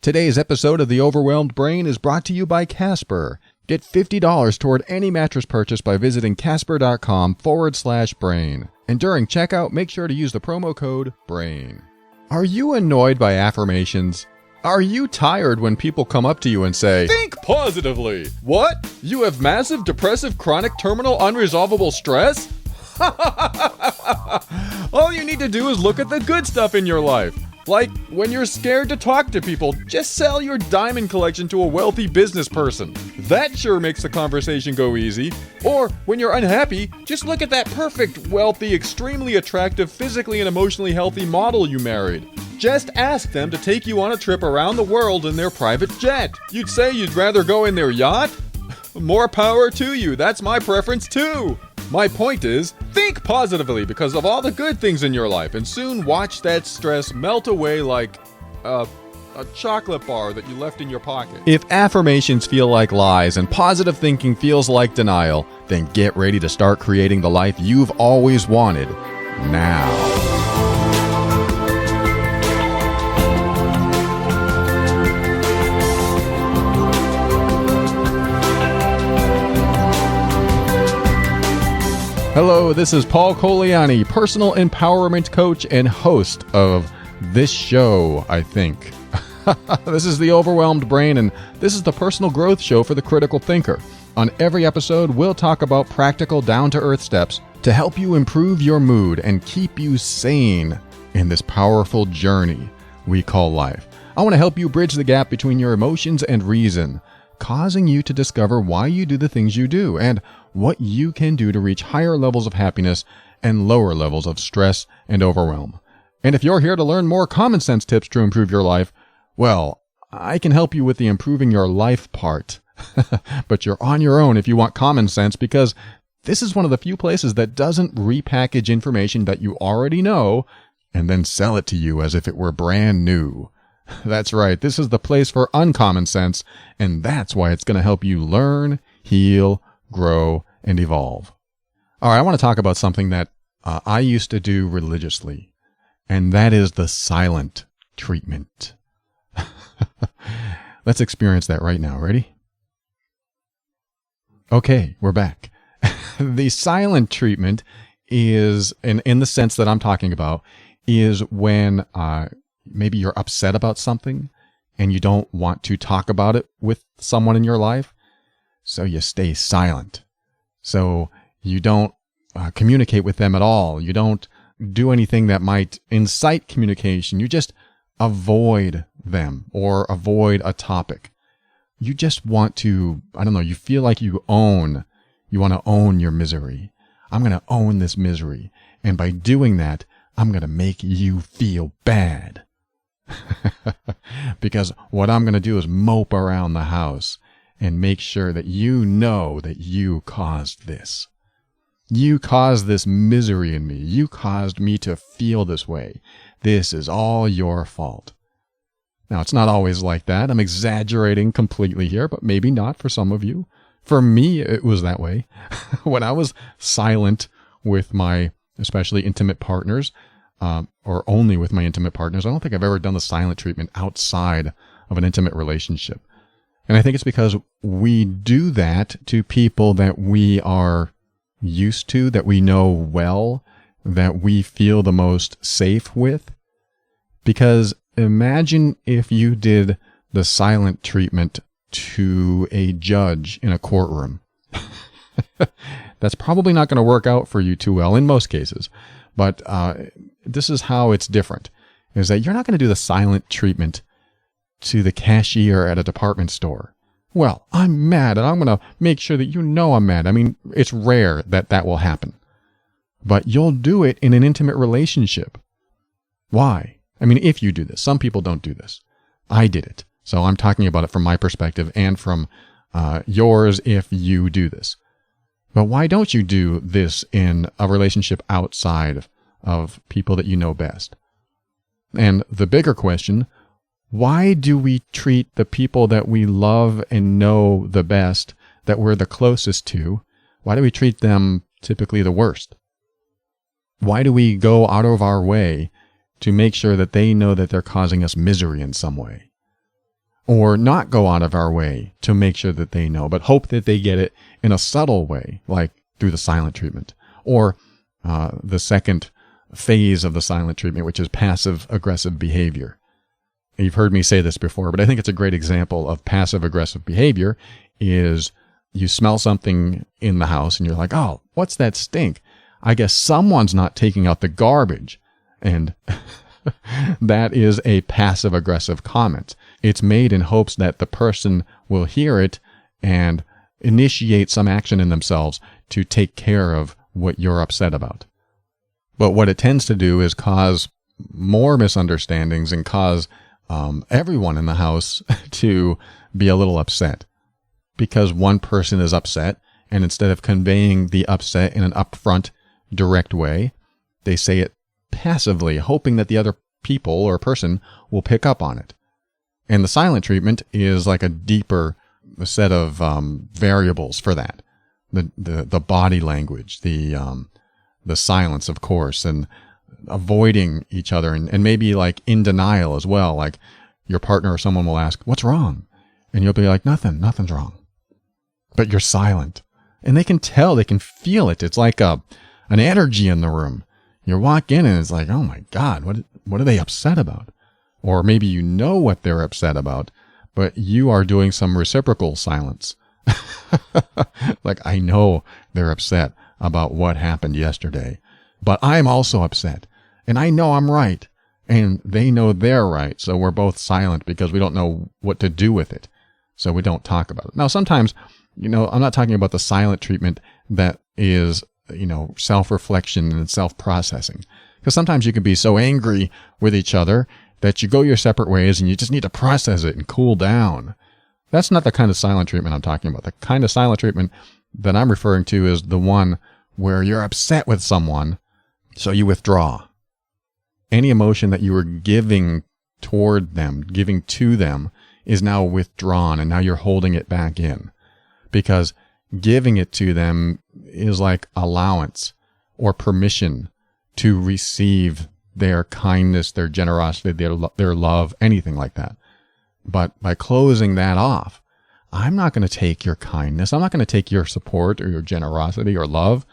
Today's episode of The Overwhelmed Brain is brought to you by Casper. Get $50 toward any mattress purchase by visiting casper.com/brain. And during checkout, make sure to use the promo code BRAIN. Are you annoyed by affirmations? Are you tired when people come up to you and say, "Think positively"? What? You have massive, depressive, chronic, terminal, unresolvable stress? All you need to do is look at the good stuff in your life. Like, when you're scared to talk to people, just sell your diamond collection to a wealthy business person. That sure makes the conversation go easy. Or, when you're unhappy, just look at that perfect, wealthy, extremely attractive, physically and emotionally healthy model you married. Just ask them to take you on a trip around the world in their private jet. You'd say you'd rather go in their yacht? More power to you. That's my preference too. My point is, think positively because of all the good things in your life, and soon watch that stress melt away like a chocolate bar that you left in your pocket. If affirmations feel like lies and positive thinking feels like denial, then get ready to start creating the life you've always wanted now. Hello, this is Paul Coliani, personal empowerment coach and host of this show, I think. This is The Overwhelmed Brain, and this is the personal growth show for the critical thinker. On every episode, we'll talk about practical, down-to-earth steps to help you improve your mood and keep you sane in this powerful journey we call life. I want to help you bridge the gap between your emotions and reason, causing you to discover why you do the things you do and what you can do to reach higher levels of happiness and lower levels of stress and overwhelm. And if you're here to learn more common sense tips to improve your life, well, I can help you with the improving your life part. But you're on your own if you want common sense, because this is one of the few places that doesn't repackage information that you already know and then sell it to you as if it were brand new. That's right, this is the place for uncommon sense, and that's why it's going to help you learn, heal, grow, and evolve. All right, I want to talk about something that I used to do religiously, and that is the silent treatment. Let's experience that right now. Ready? Okay, we're back. The silent treatment is, in the sense that I'm talking about, is when maybe you're upset about something and you don't want to talk about it with someone in your life. So you stay silent. So you don't communicate with them at all. You don't do anything that might incite communication. You just avoid them or avoid a topic. You just want to, you feel like you want to own your misery. I'm going to own this misery. And by doing that, I'm going to make you feel bad. Because what I'm going to do is mope around the house and make sure that you know that you caused this. You caused this misery in me. You caused me to feel this way. This is all your fault. Now, it's not always like that. I'm exaggerating completely here, but maybe not for some of you. For me, it was that way. When I was silent with my especially intimate partners, or only with my intimate partners, I don't think I've ever done the silent treatment outside of an intimate relationship. And I think it's because we do that to people that we are used to, that we know well, that we feel the most safe with. Because imagine if you did the silent treatment to a judge in a courtroom. That's probably not going to work out for you too well in most cases. But this is how it's different, is that you're not going to do the silent treatment to the cashier at a department store. Well, I'm mad, and I'm going to make sure that you know I'm mad. I mean, it's rare that that will happen. But you'll do it in an intimate relationship. Why? I mean, if you do this. Some people don't do this. I did it. So I'm talking about it from my perspective and from yours if you do this. But why don't you do this in a relationship outside of people that you know best? And the bigger question, why do we treat the people that we love and know the best, that we're the closest to, why do we treat them typically the worst? Why do we go out of our way to make sure that they know that they're causing us misery in some way? or not go out of our way to make sure that they know, but hope that they get it in a subtle way, like through the silent treatment, or the second phase of the silent treatment, which is passive-aggressive behavior. You've heard me say this before, but I think it's a great example of passive-aggressive behavior is you smell something in the house and you're like, oh, what's that stink? I guess someone's not taking out the garbage. And that is a passive-aggressive comment. It's made in hopes that the person will hear it and initiate some action in themselves to take care of what you're upset about. But what it tends to do is cause more misunderstandings and cause everyone in the house to be a little upset because one person is upset, and instead of conveying the upset in an upfront, direct way, they say it passively, hoping that the other people or person will pick up on it. And the silent treatment is like a deeper set of variables for that. The body language, the silence, of course, and avoiding each other, and maybe like in denial as well. Like your partner or someone will ask, "What's wrong?" And you'll be like, "Nothing's wrong." But you're silent. And they can tell, they can feel it. It's like an energy in the room. You walk in and it's like, oh my God, what are they upset about? Or maybe you know what they're upset about, but you are doing some reciprocal silence. Like, I know they're upset about what happened yesterday, but I'm also upset. And I know I'm right. And they know they're right. So we're both silent because we don't know what to do with it. So we don't talk about it. Now, sometimes, I'm not talking about the silent treatment that is, self-reflection and self-processing. Because sometimes you can be so angry with each other that you go your separate ways and you just need to process it and cool down. That's not the kind of silent treatment I'm talking about. The kind of silent treatment that I'm referring to is the one where you're upset with someone, so you withdraw. Any emotion that you were giving toward them, giving to them, is now withdrawn, and now you're holding it back in. Because giving it to them is like allowance or permission to receive their kindness, their generosity, their love, anything like that. But by closing that off, I'm not going to take your kindness. I'm not going to take your support or your generosity or love.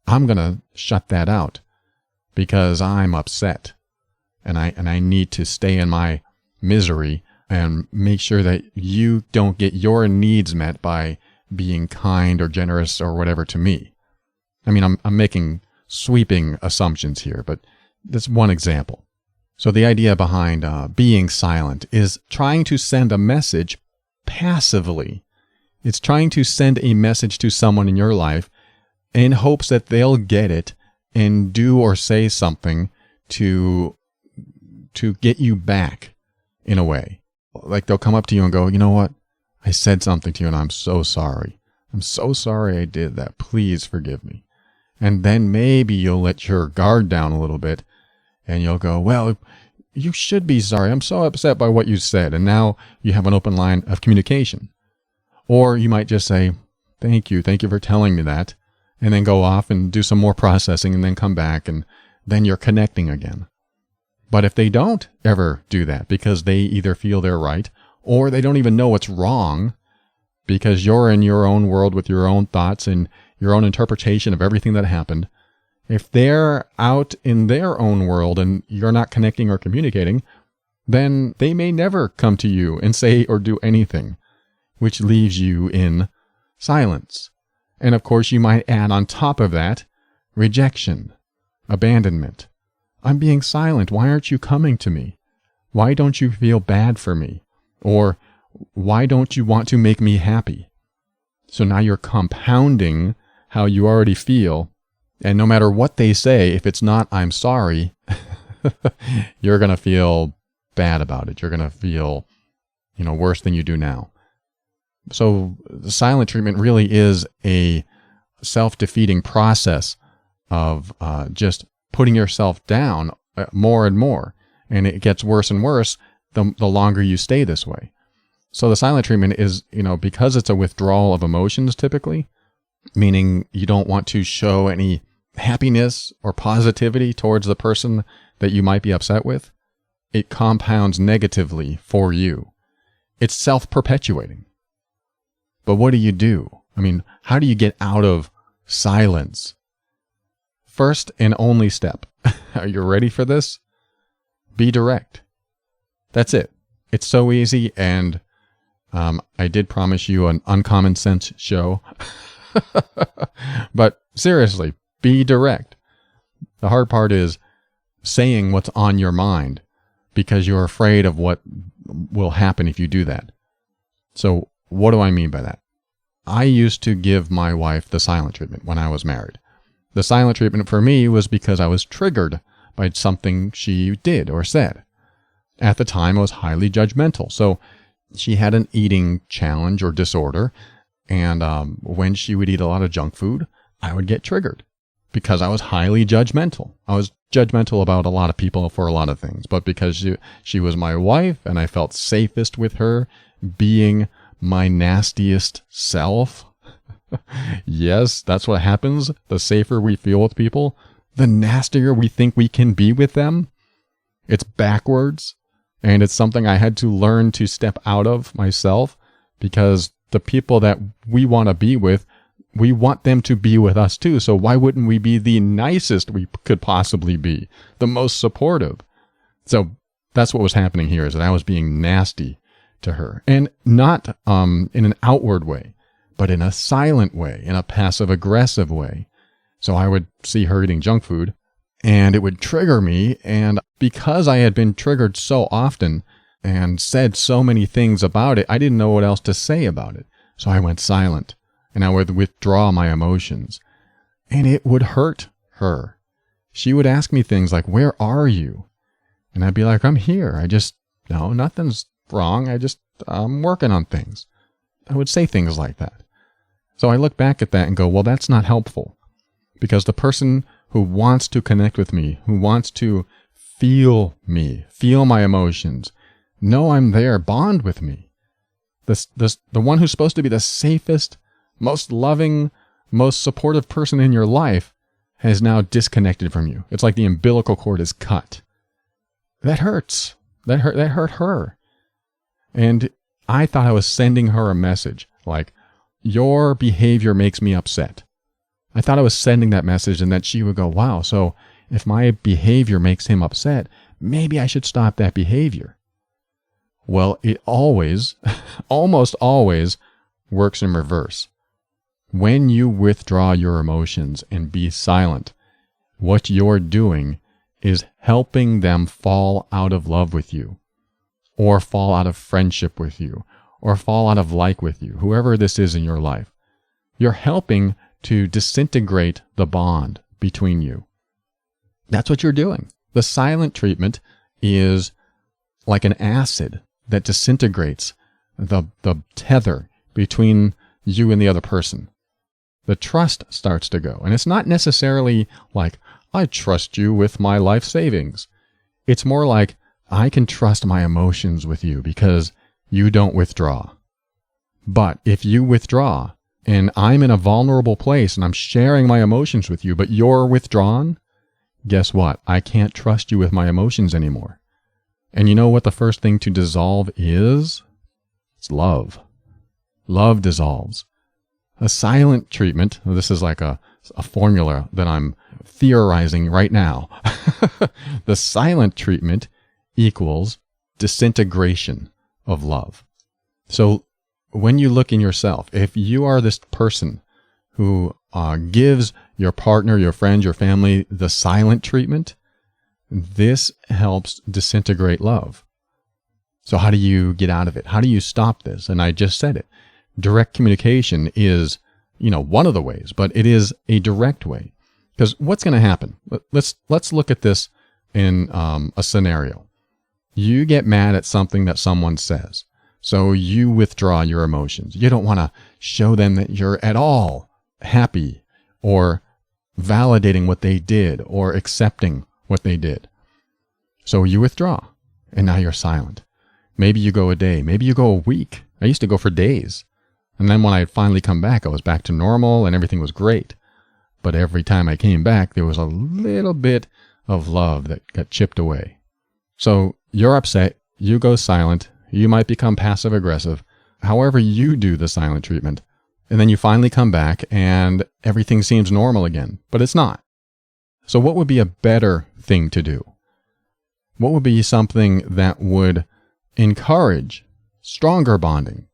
I'm going to shut that out because I'm upset. And I need to stay in my misery and make sure that you don't get your needs met by being kind or generous or whatever to me. I mean, I'm making sweeping assumptions here, but that's one example. So the idea behind being silent is trying to send a message passively. It's trying to send a message to someone in your life in hopes that they'll get it and do or say something to get you back in a way. Like they'll come up to you and go, "You know what? I said something to you and I'm so sorry. I'm so sorry I did that. Please forgive me." And then maybe you'll let your guard down a little bit and you'll go, "Well, you should be sorry. I'm so upset by what you said." And now you have an open line of communication. Or you might just say, "Thank you. Thank you for telling me that." And then go off and do some more processing and then come back, and then you're connecting again. But if they don't ever do that because they either feel they're right or they don't even know what's wrong because you're in your own world with your own thoughts and your own interpretation of everything that happened, if they're out in their own world and you're not connecting or communicating, then they may never come to you and say or do anything, which leaves you in silence. And of course, you might add on top of that rejection, abandonment. "I'm being silent. Why aren't you coming to me? Why don't you feel bad for me?" Or, "Why don't you want to make me happy?" So now you're compounding how you already feel. And no matter what they say, if it's not "I'm sorry," you're going to feel bad about it. You're going to feel, worse than you do now. So the silent treatment really is a self-defeating process of just putting yourself down more and more. And it gets worse and worse the longer you stay this way. So the silent treatment is, because it's a withdrawal of emotions typically, meaning you don't want to show any happiness or positivity towards the person that you might be upset with, it compounds negatively for you. It's self-perpetuating. But what do? I mean, how do you get out of silence? First and only step. Are you ready for this? Be direct. That's it. It's so easy, and I did promise you an uncommon sense show. But seriously, be direct. The hard part is saying what's on your mind because you're afraid of what will happen if you do that. So what do I mean by that? I used to give my wife the silent treatment when I was married. The silent treatment for me was because I was triggered by something she did or said. At the time, I was highly judgmental. So she had an eating challenge or disorder, and when she would eat a lot of junk food, I would get triggered because I was highly judgmental. I was judgmental about a lot of people for a lot of things, but because she was my wife and I felt safest with her being my nastiest self. Yes, that's what happens. The safer we feel with people, the nastier we think we can be with them. It's backwards, and it's something I had to learn to step out of myself, because the people that we want to be with, we want them to be with us too. So why wouldn't we be the nicest we could possibly be, the most supportive? So that's what was happening here, is that I was being nasty to her, and not in an outward way, but in a silent way, in a passive-aggressive way. So I would see her eating junk food, and it would trigger me, and because I had been triggered so often and said so many things about it, I didn't know what else to say about it. So I went silent, and I would withdraw my emotions, and it would hurt her. She would ask me things like, "Where are you?" And I'd be like, "I'm here. No, nothing's wrong. I'm working on things." I would say things like that. So I look back at that and go, well, that's not helpful, because the person who wants to connect with me, who wants to feel me, feel my emotions, know I'm there, bond with me. The one who's supposed to be the safest, most loving, most supportive person in your life has now disconnected from you. It's like the umbilical cord is cut. That hurts. That hurt her. And I thought I was sending her a message like, your behavior makes me upset. I thought I was sending that message, and that she would go, wow, so if my behavior makes him upset, maybe I should stop that behavior. Well, it always, almost always, works in reverse. When you withdraw your emotions and be silent, what you're doing is helping them fall out of love with you, or fall out of friendship with you, or fall out of like with you, whoever this is in your life. You're helping to disintegrate the bond between you. That's what you're doing. The silent treatment is like an acid that disintegrates the tether between you and the other person. The trust starts to go. And it's not necessarily like, I trust you with my life savings. It's more like, I can trust my emotions with you because you don't withdraw. But if you withdraw, and I'm in a vulnerable place and I'm sharing my emotions with you, but you're withdrawn, guess what? I can't trust you with my emotions anymore. And you know what the first thing to dissolve is? It's love. Love dissolves. A silent treatment, this is like a formula that I'm theorizing right now. The silent treatment equals disintegration of love. So when you look in yourself, if you are this person who gives your partner, your friends, your family the silent treatment, this helps disintegrate love. So how do you get out of it? How do you stop this? And I just said it. Direct communication is, one of the ways, but it is a direct way. Because what's going to happen? Let's look at this in a scenario. You get mad at something that someone says. So you withdraw your emotions. You don't want to show them that you're at all happy or validating what they did or accepting what they did. So you withdraw, and now you're silent. Maybe you go a day. Maybe you go a week. I used to go for days. And then when I finally come back, I was back to normal and everything was great. But every time I came back, there was a little bit of love that got chipped away. So you're upset. You go silent. You might become passive aggressive. However you do the silent treatment. And then you finally come back and everything seems normal again, but it's not. So what would be a better thing to do? What would be something that would encourage stronger bonding,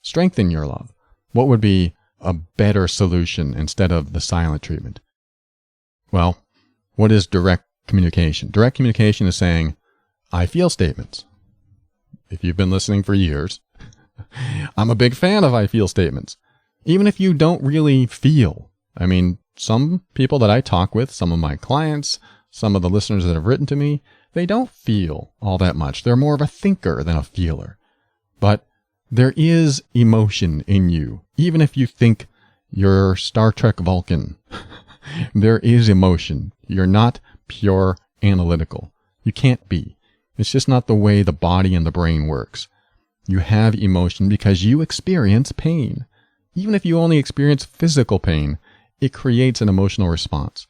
strengthen your love? What would be a better solution instead of the silent treatment? Well, what is direct communication? Direct communication is saying, I feel statements. If you've been listening for years, I'm a big fan of I feel statements. Even if you don't really feel. I mean, some people that I talk with, some of my clients, some of the listeners that have written to me, they don't feel all that much. They're more of a thinker than a feeler. But there is emotion in you. Even if you think you're Star Trek Vulcan, there is emotion. You're not pure analytical. You can't be. It's just not the way the body and the brain works. You have emotion because you experience pain. Even if you only experience physical pain, it creates an emotional response.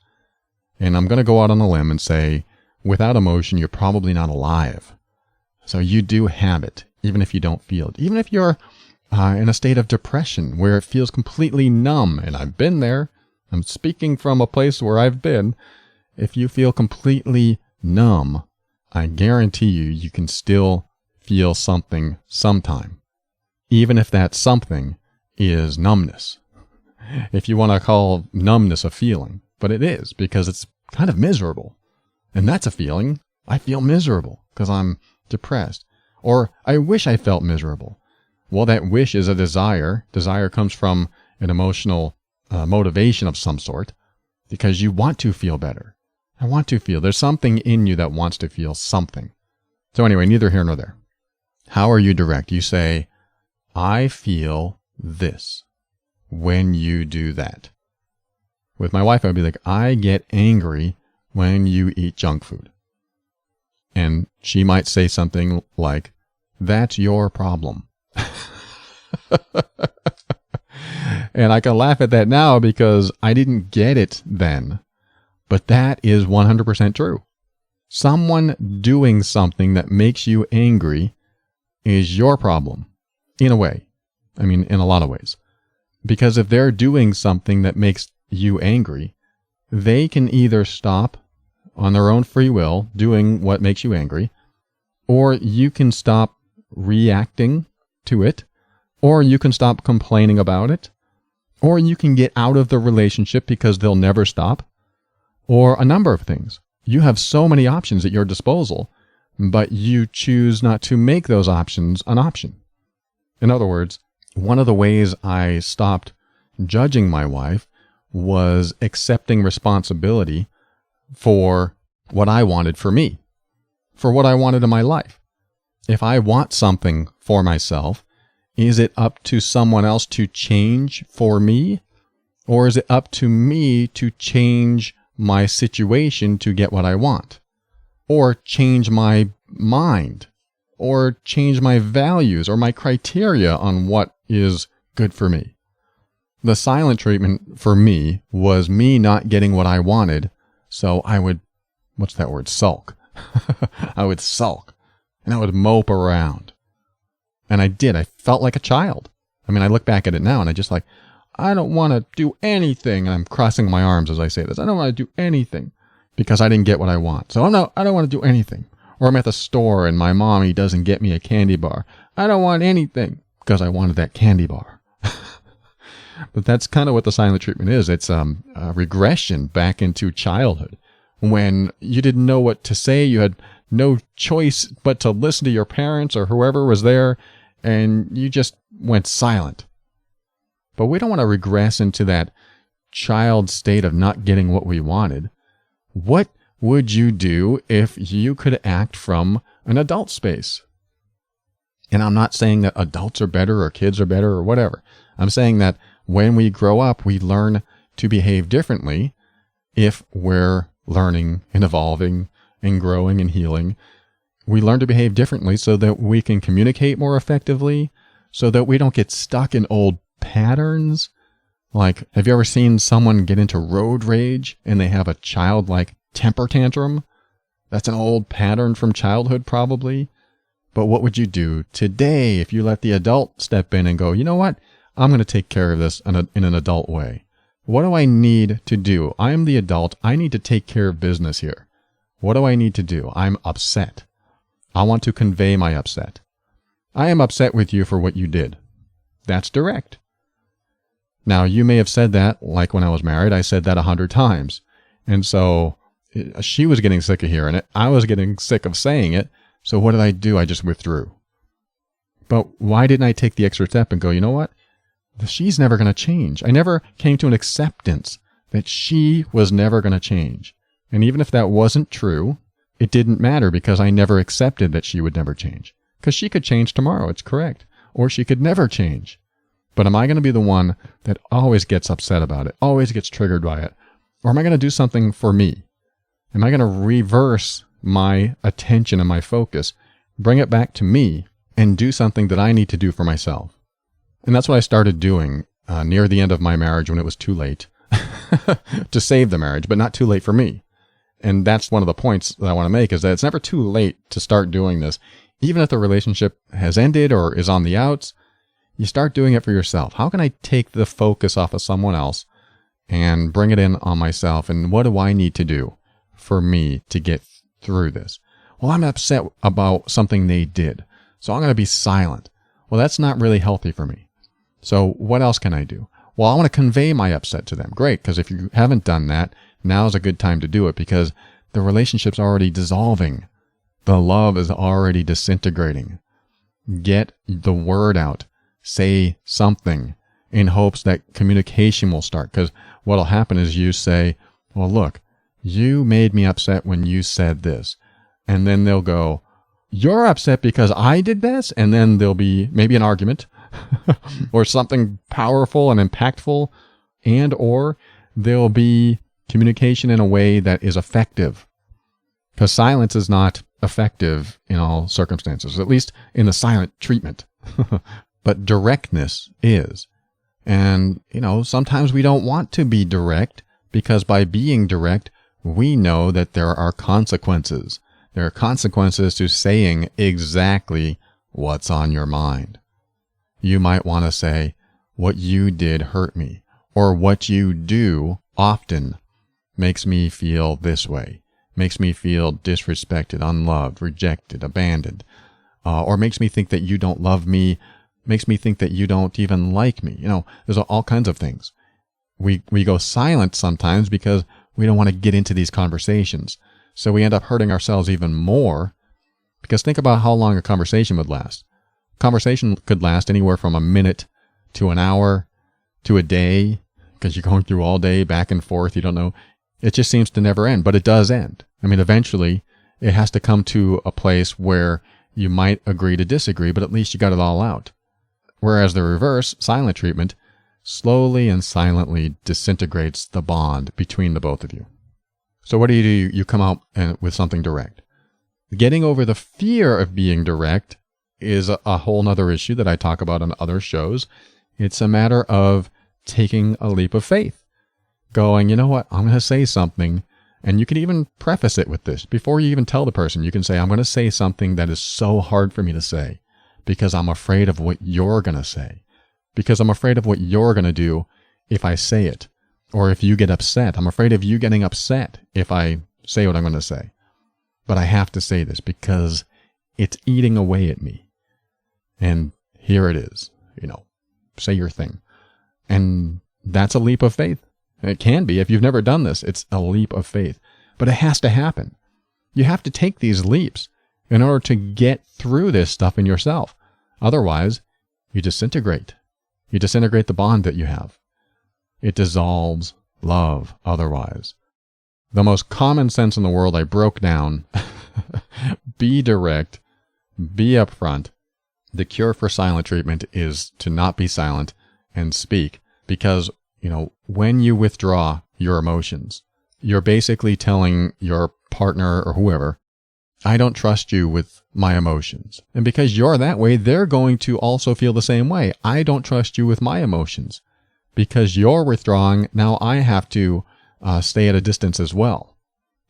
And I'm going to go out on a limb and say, without emotion, you're probably not alive. So you do have it, even if you don't feel it. Even if you're in a state of depression where it feels completely numb, and I've been there. I'm speaking from a place where I've been. If you feel completely numb, I guarantee you can still feel something sometime, even if that something is numbness. If you want to call numbness a feeling, but it is because it's kind of miserable. And that's a feeling. I feel miserable because I'm depressed. Or I wish I felt miserable. Well, that wish is a desire. Desire comes from an emotional motivation of some sort because you want to feel better. I want to feel. There's something in you that wants to feel something. So anyway, neither here nor there. How are you direct? You say, I feel this when you do that. With my wife, I'd be like, I get angry when you eat junk food. And she might say something like, that's your problem. And I can laugh at that now because I didn't get it then. But that is 100% true. Someone doing something that makes you angry is your problem. In a way. I mean, in a lot of ways. Because if they're doing something that makes you angry, they can either stop on their own free will doing what makes you angry, or you can stop reacting to it, or you can stop complaining about it, or you can get out of the relationship because they'll never stop, or a number of things. You have so many options at your disposal, but you choose not to make those options an option. In other words, one of the ways I stopped judging my wife was accepting responsibility for what I wanted for me, for what I wanted in my life. If I want something for myself, is it up to someone else to change for me? Or is it up to me to change my situation to get what I want? Or change my mind? Or change my values or my criteria on what is good for me? The silent treatment for me was me not getting what I wanted, so I would, sulk. I would sulk, and I would mope around. And I did. I felt like a child. I mean, I look back at it now, and I don't want to do anything. And I'm crossing my arms as I say this. I don't want to do anything because I didn't get what I want. So no, I don't want to do anything. Or I'm at the store, and my mommy doesn't get me a candy bar. I don't want anything because I wanted that candy bar. But that's kind of what the silent treatment is. It's a regression back into childhood when you didn't know what to say. You had no choice but to listen to your parents or whoever was there, and you just went silent. But we don't want to regress into that child state of not getting what we wanted. What would you do if you could act from an adult space? And I'm not saying that adults are better or kids are better or whatever. I'm saying that when we grow up, we learn to behave differently if we're learning and evolving and growing and healing. We learn to behave differently so that we can communicate more effectively, so that we don't get stuck in old patterns. Like, have you ever seen someone get into road rage and they have a childlike temper tantrum? That's an old pattern from childhood, probably. But what would you do today if you let the adult step in and go, you know what? I'm going to take care of this in an adult way. What do I need to do? I am the adult. I need to take care of business here. What do I need to do? I'm upset. I want to convey my upset. I am upset with you for what you did. That's direct. Now, you may have said that, like when I was married, I said that 100 times. And so she was getting sick of hearing it. I was getting sick of saying it. So what did I do? I just withdrew. But why didn't I take the extra step and go, you know what? She's never going to change. I never came to an acceptance that she was never going to change. And even if that wasn't true, it didn't matter because I never accepted that she would never change. Because she could change tomorrow, it's correct. Or she could never change. But am I going to be the one that always gets upset about it, always gets triggered by it? Or am I going to do something for me? Am I going to reverse my attention and my focus, bring it back to me, and do something that I need to do for myself? And that's what I started doing near the end of my marriage when it was too late to save the marriage, but not too late for me. And that's one of the points that I want to make, is that it's never too late to start doing this. Even if the relationship has ended or is on the outs, you start doing it for yourself. How can I take the focus off of someone else and bring it in on myself? And what do I need to do for me to get through this? Well, I'm upset about something they did, so I'm going to be silent. Well, that's not really healthy for me. So what else can I do? Well, I want to convey my upset to them. Great, because if you haven't done that, now's a good time to do it because the relationship's already dissolving. The love is already disintegrating. Get the word out. Say something in hopes that communication will start. Because what'll happen is you say, well, look, you made me upset when you said this. And then they'll go, you're upset because I did this? And then there'll be maybe an argument or something powerful and impactful, and or there'll be communication in a way that is effective. Because silence is not effective in all circumstances, at least in the silent treatment. But directness is. And, sometimes we don't want to be direct because by being direct, we know that there are consequences. There are consequences to saying exactly what's on your mind. You might want to say, what you did hurt me, or what you do often makes me feel this way, makes me feel disrespected, unloved, rejected, abandoned, or makes me think that you don't love me, makes me think that you don't even like me. There's all kinds of things. We go silent sometimes because we don't want to get into these conversations. So we end up hurting ourselves even more, because think about how long a conversation would last. Conversation could last anywhere from a minute to an hour to a day, because you're going through all day back and forth. You don't know. It just seems to never end, but it does end. Eventually it has to come to a place where you might agree to disagree, but at least you got it all out. Whereas the reverse, silent treatment, slowly and silently disintegrates the bond between the both of you. So what do? You come out with something direct. Getting over the fear of being direct is a whole nother issue that I talk about on other shows. It's a matter of taking a leap of faith. Going, you know what, I'm going to say something. And you can even preface it with this. Before you even tell the person, you can say, I'm going to say something that is so hard for me to say because I'm afraid of what you're going to say. Because I'm afraid of what you're going to do if I say it. Or if you get upset. I'm afraid of you getting upset if I say what I'm going to say. But I have to say this because it's eating away at me. And here it is. Say your thing. And that's a leap of faith. It can be. If you've never done this, it's a leap of faith. But it has to happen. You have to take these leaps in order to get through this stuff in yourself. Otherwise, you disintegrate. You disintegrate the bond that you have. It dissolves love otherwise. The most common sense in the world I broke down. Be direct. Be upfront. The cure for silent treatment is to not be silent and speak. Because, when you withdraw your emotions, you're basically telling your partner or whoever, I don't trust you with my emotions. And because you're that way, they're going to also feel the same way. I don't trust you with my emotions. Because you're withdrawing, now I have to stay at a distance as well.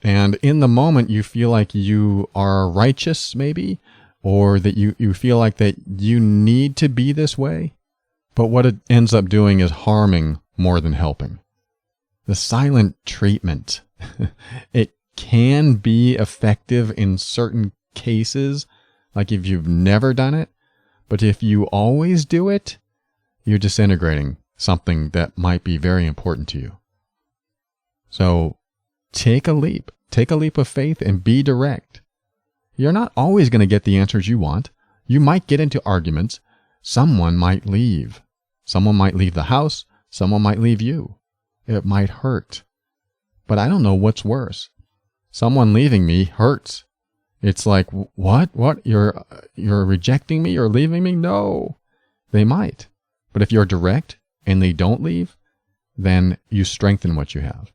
And in the moment, you feel like you are righteous, maybe, or that you feel like that you need to be this way, but what it ends up doing is harming more than helping. The silent treatment, it can be effective in certain cases, like if you've never done it, but if you always do it, you're disintegrating something that might be very important to you. So take a leap of faith and be direct. You're not always going to get the answers you want. You might get into arguments. Someone might leave. Someone might leave the house. Someone might leave you. It might hurt. But I don't know what's worse. Someone leaving me hurts. It's like, what? You're rejecting me? You're leaving me? No. They might. But if you're direct and they don't leave, then you strengthen what you have.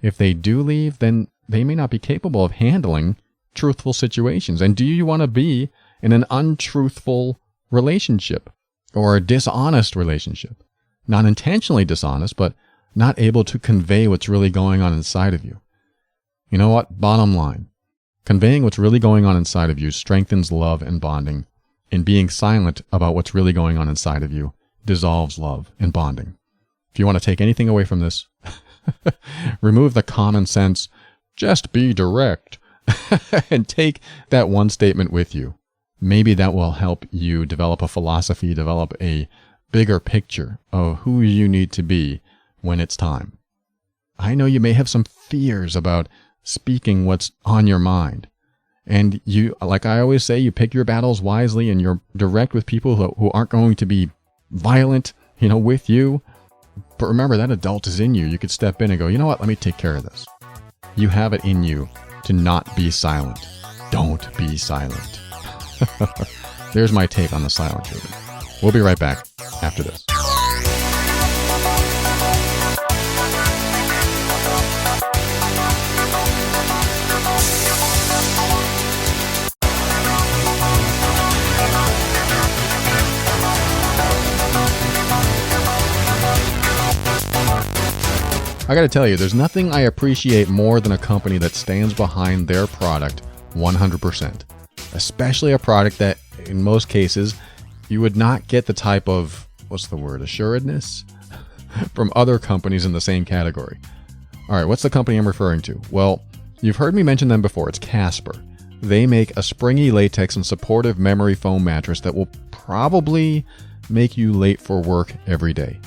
If they do leave, then they may not be capable of handling truthful situations. And do you want to be in an untruthful relationship or a dishonest relationship? Not intentionally dishonest, but not able to convey what's really going on inside of you. You know what? Bottom line, conveying what's really going on inside of you strengthens love and bonding, and being silent about what's really going on inside of you dissolves love and bonding. If you want to take anything away from this, remove the common sense, just be direct, and take that one statement with you. Maybe that will help you develop a philosophy, develop a bigger picture of who you need to be when it's time. I know you may have some fears about speaking what's on your mind. And you, like I always say, you pick your battles wisely and you're direct with people who aren't going to be violent, with you. But remember, that adult is in you. You could step in and go, you know what, let me take care of this. You have it in you to not be silent. Don't be silent. There's my take on the silent treatment. We'll be right back after this. I gotta tell you, there's nothing I appreciate more than a company that stands behind their product 100%. Especially a product that, in most cases, you would not get the type of, assuredness from other companies in the same category. Alright, what's the company I'm referring to? Well, you've heard me mention them before. It's Casper. They make a springy latex and supportive memory foam mattress that will probably make you late for work every day.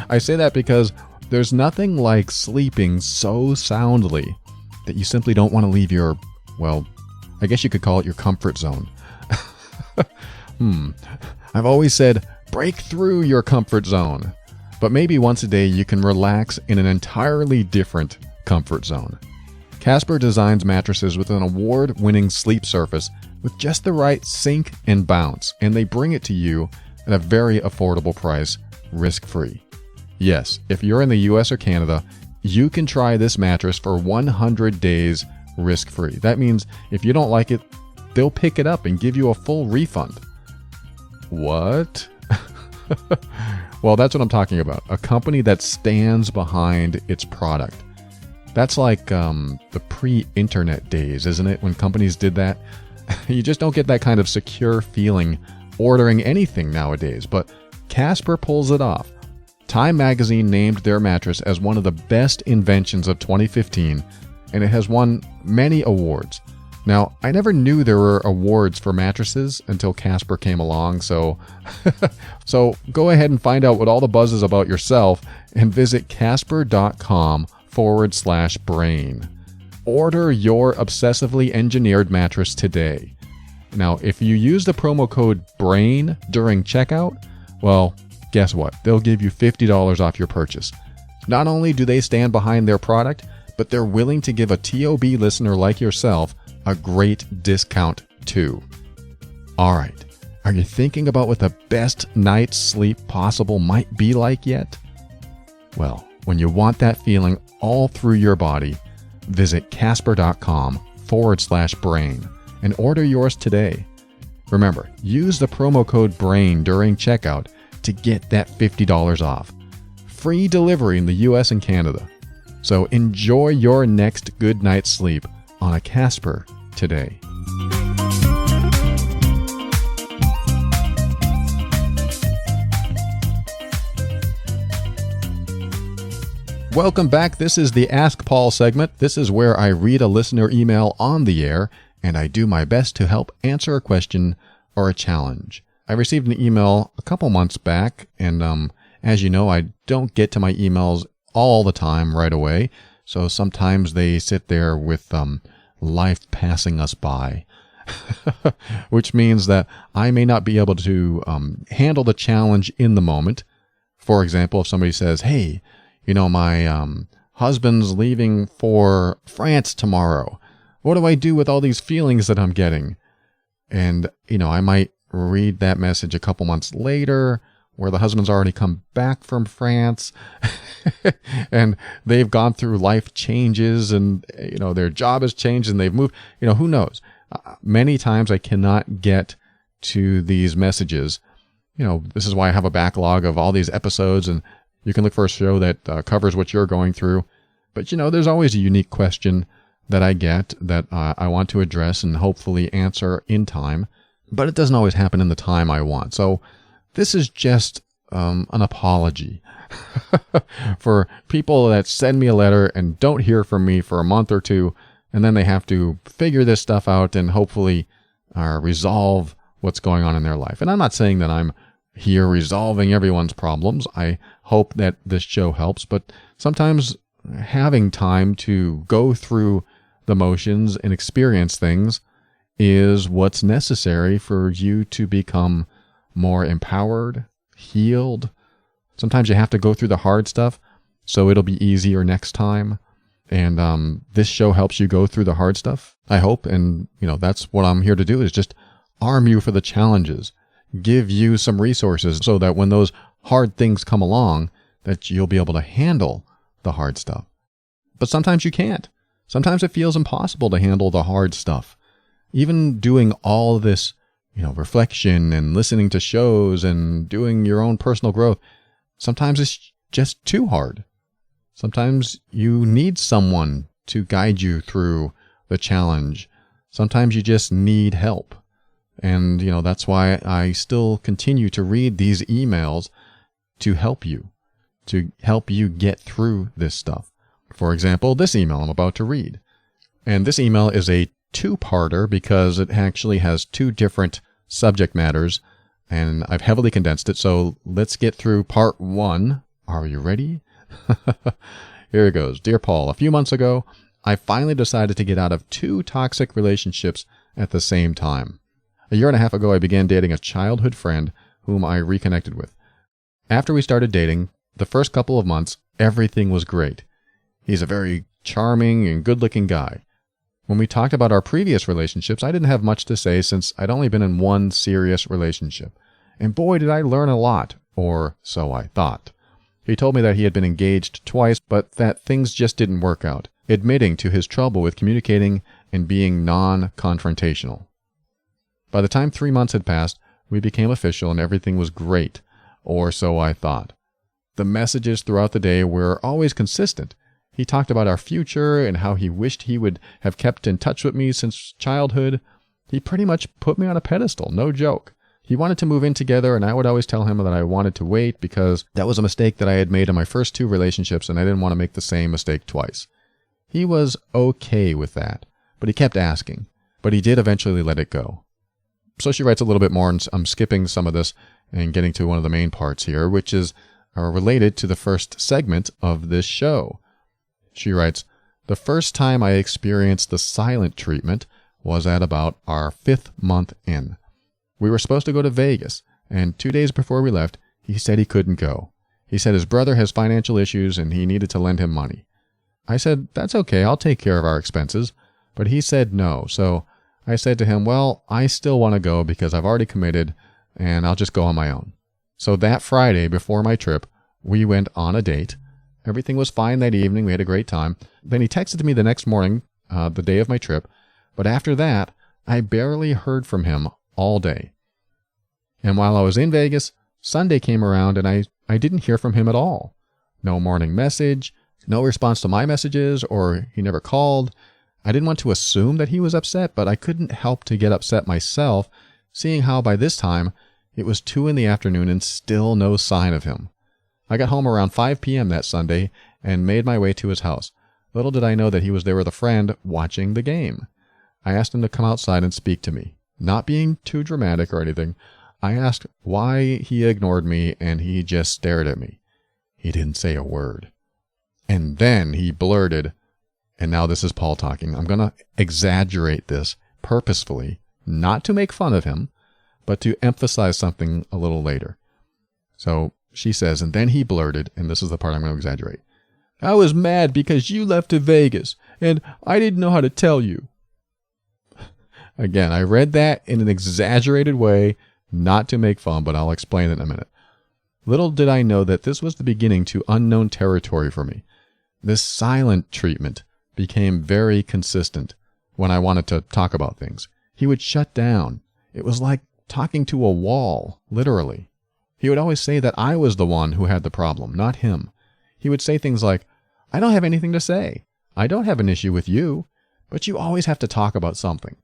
I say that because there's nothing like sleeping so soundly that you simply don't want to leave your, I guess you could call it your comfort zone. I've always said, break through your comfort zone. But maybe once a day you can relax in an entirely different comfort zone. Casper designs mattresses with an award-winning sleep surface with just the right sink and bounce, and they bring it to you at a very affordable price, risk-free. Yes, if you're in the US or Canada, you can try this mattress for 100 days risk-free. That means if you don't like it, they'll pick it up and give you a full refund. What? Well, that's what I'm talking about. A company that stands behind its product. That's like the pre-internet days, isn't it? When companies did that. You just don't get that kind of secure feeling ordering anything nowadays. But Casper pulls it off. Time magazine named their mattress as one of the best inventions of 2015, and it has won many awards. Now, I never knew there were awards for mattresses until Casper came along, so go ahead and find out what all the buzz is about yourself and visit casper.com/brain. Order your obsessively engineered mattress today. Now, if you use the promo code BRAIN during checkout, well, guess what? They'll give you $50 off your purchase. Not only do they stand behind their product, but they're willing to give a TOB listener like yourself a great discount too. Alright, are you thinking about what the best night's sleep possible might be like yet? Well, when you want that feeling all through your body, visit casper.com/brain and order yours today. Remember, use the promo code BRAIN during checkout to get that $50 off. Free delivery in the US and Canada. So enjoy your next good night's sleep on a Casper today. Welcome back. This is the Ask Paul segment. This is where I read a listener email on the air, and I do my best to help answer a question or a challenge. I received an email a couple months back, and as you know, I don't get to my emails all the time right away, so sometimes they sit there with life passing us by, which means that I may not be able to handle the challenge in the moment. For example, if somebody says, hey, my husband's leaving for France tomorrow. What do I do with all these feelings that I'm getting? And, I might read that message a couple months later where the husband's already come back from France and they've gone through life changes and, their job has changed and they've moved. Who knows? Many times I cannot get to these messages. This is why I have a backlog of all these episodes, and you can look for a show that covers what you're going through. But, there's always a unique question that I get that I want to address and hopefully answer in time. But it doesn't always happen in the time I want. So this is just an apology for people that send me a letter and don't hear from me for a month or two, and then they have to figure this stuff out and hopefully resolve what's going on in their life. And I'm not saying that I'm here resolving everyone's problems. I hope that this show helps, but sometimes having time to go through the motions and experience things is what's necessary for you to become more empowered, healed. Sometimes you have to go through the hard stuff so it'll be easier next time. And this show helps you go through the hard stuff, I hope. And, that's what I'm here to do, is just arm you for the challenges, give you some resources so that when those hard things come along, that you'll be able to handle the hard stuff. But sometimes you can't. Sometimes it feels impossible to handle the hard stuff. Even doing all this, reflection and listening to shows and doing your own personal growth, sometimes it's just too hard. Sometimes you need someone to guide you through the challenge. Sometimes you just need help. And, that's why I still continue to read these emails to help you get through this stuff. For example, this email I'm about to read. And this email is a two-parter because it actually has two different subject matters, and I've heavily condensed it. So let's get through part one. Are you ready? Here it goes. Dear Paul, a few months ago, I finally decided to get out of two toxic relationships at the same time. A year and a half ago, I began dating a childhood friend whom I reconnected with. After we started dating, the first couple of months, everything was great. He's a very charming and good-looking guy. When we talked about our previous relationships, I didn't have much to say since I'd only been in one serious relationship. And boy, did I learn a lot, or so I thought. He told me that he had been engaged twice, but that things just didn't work out, admitting to his trouble with communicating and being non-confrontational. By the time 3 months had passed, we became official and everything was great, or so I thought. The messages throughout the day were always consistent. He talked about our future and how he wished he would have kept in touch with me since childhood. He pretty much put me on a pedestal, no joke. He wanted to move in together, and I would always tell him that I wanted to wait because that was a mistake that I had made in my first two relationships, and I didn't want to make the same mistake twice. He was okay with that, but he kept asking. But he did eventually let it go. So she writes a little bit more, and I'm skipping some of this and getting to one of the main parts here, which is related to the first segment of this show. She writes, the first time I experienced the silent treatment was at about our 5th month in. We were supposed to go to Vegas, and 2 days before we left, he said he couldn't go. He said his brother has financial issues and he needed to lend him money. I said, that's okay, I'll take care of our expenses. But he said no, so I said to him, well, I still want to go because I've already committed, and I'll just go on my own. So that Friday before my trip, we went on a date. Everything was fine that evening. We had a great time. Then he texted me the next morning, the day of my trip. But after that, I barely heard from him all day. And while I was in Vegas, Sunday came around and I didn't hear from him at all. No morning message, no response to my messages, or he never called. I didn't want to assume that he was upset, but I couldn't help to get upset myself, seeing how by this time it was 2 p.m. and still no sign of him. I got home around 5 p.m. that Sunday and made my way to his house. Little did I know that he was there with a friend watching the game. I asked him to come outside and speak to me. Not being too dramatic or anything, I asked why he ignored me, and he just stared at me. He didn't say a word. And then he blurted, and now this is Paul talking. I'm going to exaggerate this purposefully, not to make fun of him, but to emphasize something a little later. So she says, and then he blurted, and this is the part I'm going to exaggerate. I was mad because you left to Vegas, and I didn't know how to tell you. Again, I read that in an exaggerated way, not to make fun, but I'll explain it in a minute. Little did I know that this was the beginning to unknown territory for me. This silent treatment became very consistent when I wanted to talk about things. He would shut down. It was like talking to a wall, literally. He would always say that I was the one who had the problem, not him. He would say things like, I don't have anything to say. I don't have an issue with you, but you always have to talk about something.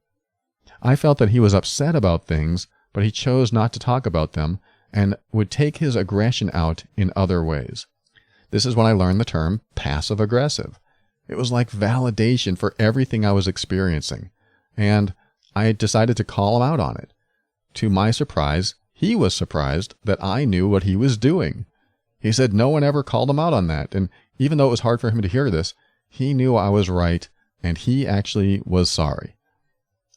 I felt that he was upset about things, but he chose not to talk about them and would take his aggression out in other ways. This is when I learned the term passive-aggressive. It was like validation for everything I was experiencing, and I decided to call him out on it. To my surprise, he was surprised that I knew what he was doing. He said no one ever called him out on that, and even though it was hard for him to hear this, he knew I was right, and he actually was sorry.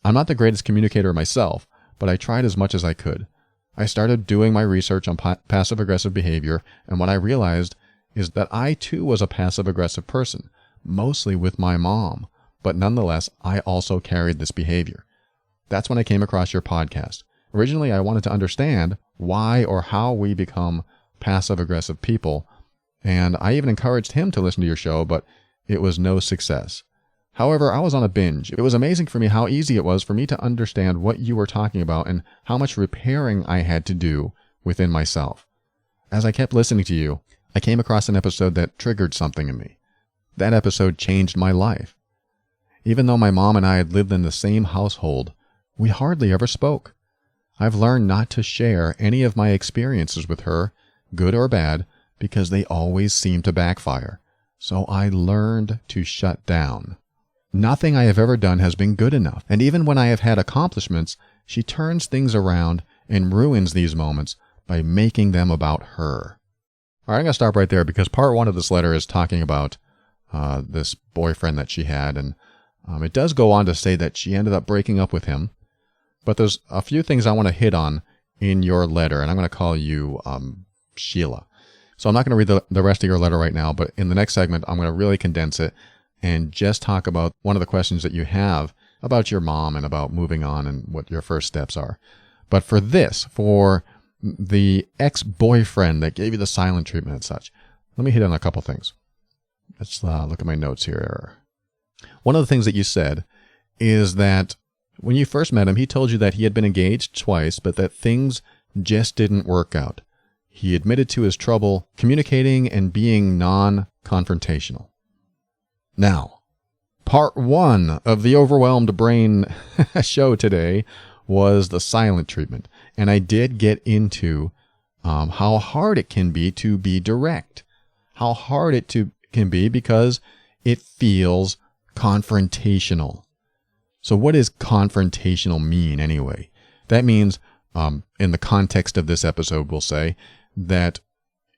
I'm not the greatest communicator myself, but I tried as much as I could. I started doing my research on passive-aggressive behavior, and what I realized is that I too was a passive-aggressive person, mostly with my mom, but nonetheless, I also carried this behavior. That's when I came across your podcast. Originally, I wanted to understand why or how we become passive-aggressive people, and I even encouraged him to listen to your show, but it was no success. However, I was on a binge. It was amazing for me how easy it was for me to understand what you were talking about and how much repairing I had to do within myself. As I kept listening to you, I came across an episode that triggered something in me. That episode changed my life. Even though my mom and I had lived in the same household, we hardly ever spoke. I've learned not to share any of my experiences with her, good or bad, because they always seem to backfire. So I learned to shut down. Nothing I have ever done has been good enough, and even when I have had accomplishments, she turns things around and ruins these moments by making them about her. All right, I'm going to stop right there because part one of this letter is talking about this boyfriend that she had, and it does go on to say that she ended up breaking up with him, but there's a few things I want to hit on in your letter, and I'm going to call you Sheila. So I'm not going to read the rest of your letter right now, but in the next segment, I'm going to really condense it and just talk about one of the questions that you have about your mom and about moving on and what your first steps are. But for the ex-boyfriend that gave you the silent treatment and such, let me hit on a couple things. Let's look at my notes here. One of the things that you said is that when you first met him, he told you that he had been engaged twice, but that things just didn't work out. He admitted to his trouble communicating and being non-confrontational. Now, part one of the Overwhelmed Brain show today was the silent treatment. And I did get into how hard it can be to be direct. How hard it can be because it feels confrontational. So what does confrontational mean anyway? That means, in the context of this episode, we'll say that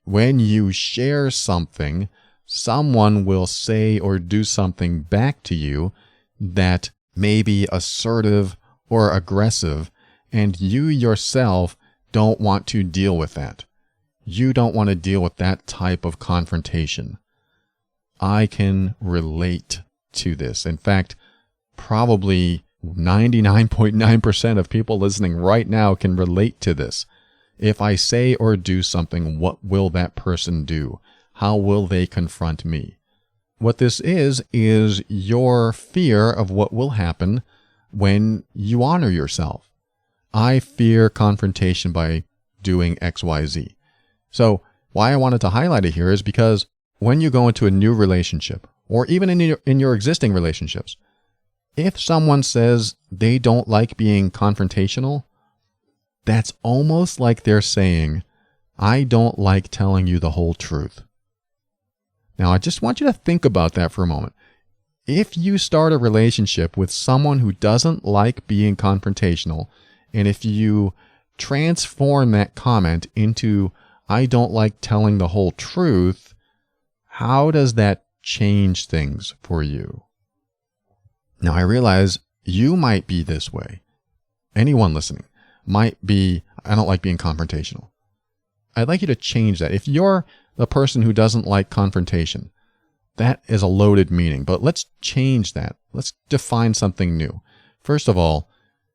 when you share something, someone will say or do something back to you that may be assertive or aggressive, and you yourself don't want to deal with that. You don't want to deal with that type of confrontation. I can relate to this. In fact, probably 99.9% of people listening right now can relate to this. If I say or do something, what will that person do? How will they confront me? What this is your fear of what will happen when you honor yourself. I fear confrontation by doing XYZ. So why I wanted to highlight it here is because when you go into a new relationship, or even in your existing relationships, if someone says they don't like being confrontational, that's almost like they're saying, I don't like telling you the whole truth. Now, I just want you to think about that for a moment. If you start a relationship with someone who doesn't like being confrontational, and if you transform that comment into, I don't like telling the whole truth, how does that change things for you? Now, I realize you might be this way. Anyone listening might be, I don't like being confrontational. I'd like you to change that. If you're the person who doesn't like confrontation, that is a loaded meaning, but let's change that. Let's define something new. First of all,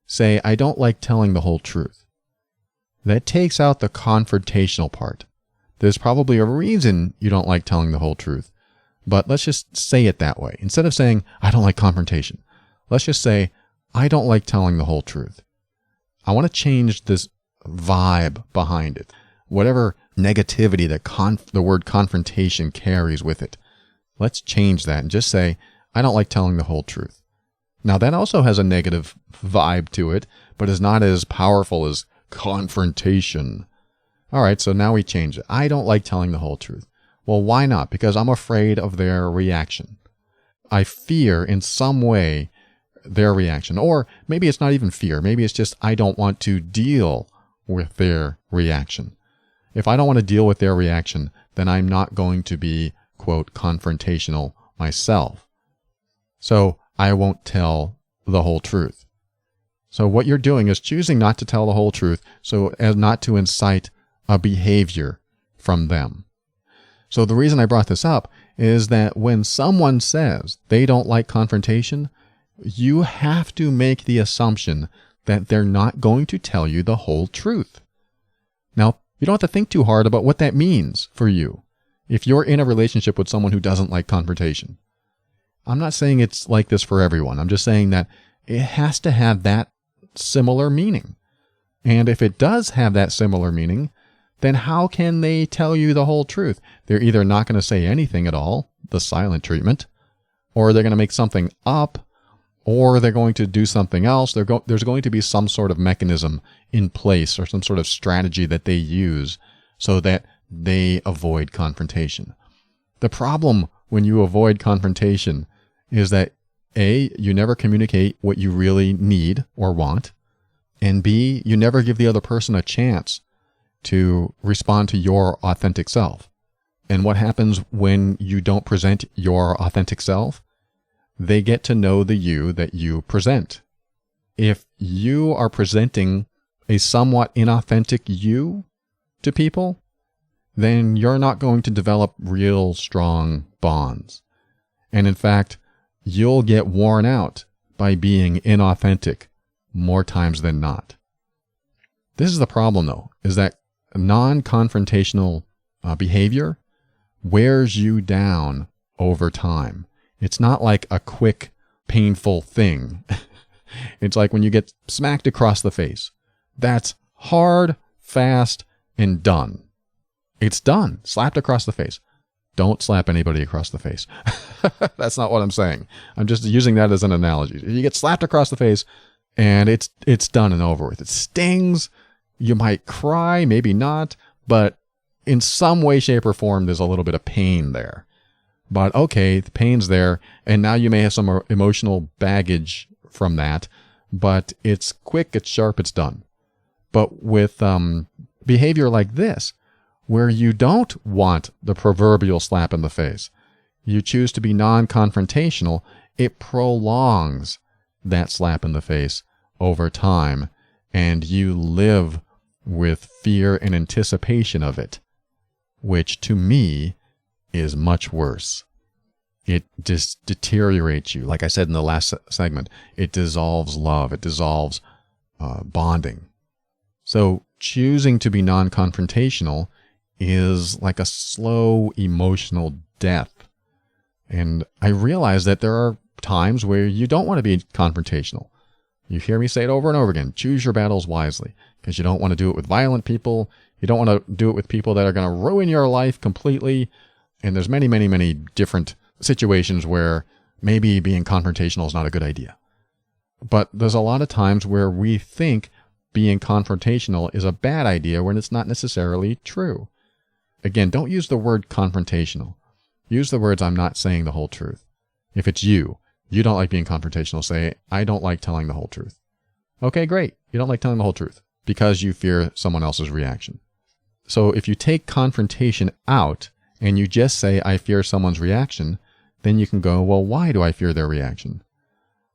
say, I don't like telling the whole truth. That takes out the confrontational part. There's probably a reason you don't like telling the whole truth, but let's just say it that way. Instead of saying, I don't like confrontation, let's just say, I don't like telling the whole truth. I want to change this vibe behind it. Whatever negativity that the word confrontation carries with it. Let's change that and just say, I don't like telling the whole truth. Now, that also has a negative vibe to it, but is not as powerful as confrontation. All right, so now we change it. I don't like telling the whole truth. Well, why not? Because I'm afraid of their reaction. I fear in some way their reaction. Or maybe it's not even fear. Maybe it's just I don't want to deal with their reaction. If I don't want to deal with their reaction, then I'm not going to be, quote, confrontational myself. So I won't tell the whole truth. So what you're doing is choosing not to tell the whole truth so as not to incite a behavior from them. So the reason I brought this up is that when someone says they don't like confrontation, you have to make the assumption that they're not going to tell you the whole truth. Now, you don't have to think too hard about what that means for you if you're in a relationship with someone who doesn't like confrontation. I'm not saying it's like this for everyone. I'm just saying that it has to have that similar meaning. And if it does have that similar meaning, then how can they tell you the whole truth? They're either not going to say anything at all, the silent treatment, or they're going to make something up, or they're going to do something else. There's going to be some sort of mechanism in place or some sort of strategy that they use so that they avoid confrontation. The problem when you avoid confrontation is that A, you never communicate what you really need or want, and B, you never give the other person a chance to respond to your authentic self. And what happens when you don't present your authentic self? They get to know the you that you present. If you are presenting a somewhat inauthentic you to people, then you're not going to develop real strong bonds. And in fact, you'll get worn out by being inauthentic more times than not. This is the problem, though, is that non-confrontational behavior wears you down over time. It's not like a quick, painful thing. It's like when you get smacked across the face. That's hard, fast, and done. It's done. Slapped across the face. Don't slap anybody across the face. That's not what I'm saying. I'm just using that as an analogy. You get slapped across the face, and it's done and over with. It stings. You might cry, maybe not, but in some way, shape, or form, there's a little bit of pain there. But okay, the pain's there, and now you may have some emotional baggage from that, but it's quick, it's sharp, it's done. But with behavior like this, where you don't want the proverbial slap in the face, you choose to be non-confrontational, it prolongs that slap in the face over time, and you live with fear and anticipation of it, which to me is much worse. It just deteriorates you. Like I said in the last segment, it dissolves love. It dissolves bonding. So choosing to be non-confrontational is like a slow emotional death. And I realize that there are times where you don't want to be confrontational. You hear me say it over and over again. Choose your battles wisely, because you don't want to do it with violent people. You don't want to do it with people that are going to ruin your life completely. And there's many, many, many different situations where maybe being confrontational is not a good idea. But there's a lot of times where we think being confrontational is a bad idea when it's not necessarily true. Again, don't use the word confrontational. Use the words, I'm not saying the whole truth. If it's you don't like being confrontational, say, I don't like telling the whole truth. Okay, great. You don't like telling the whole truth because you fear someone else's reaction. So if you take confrontation out and you just say, I fear someone's reaction, then you can go, well, why do I fear their reaction?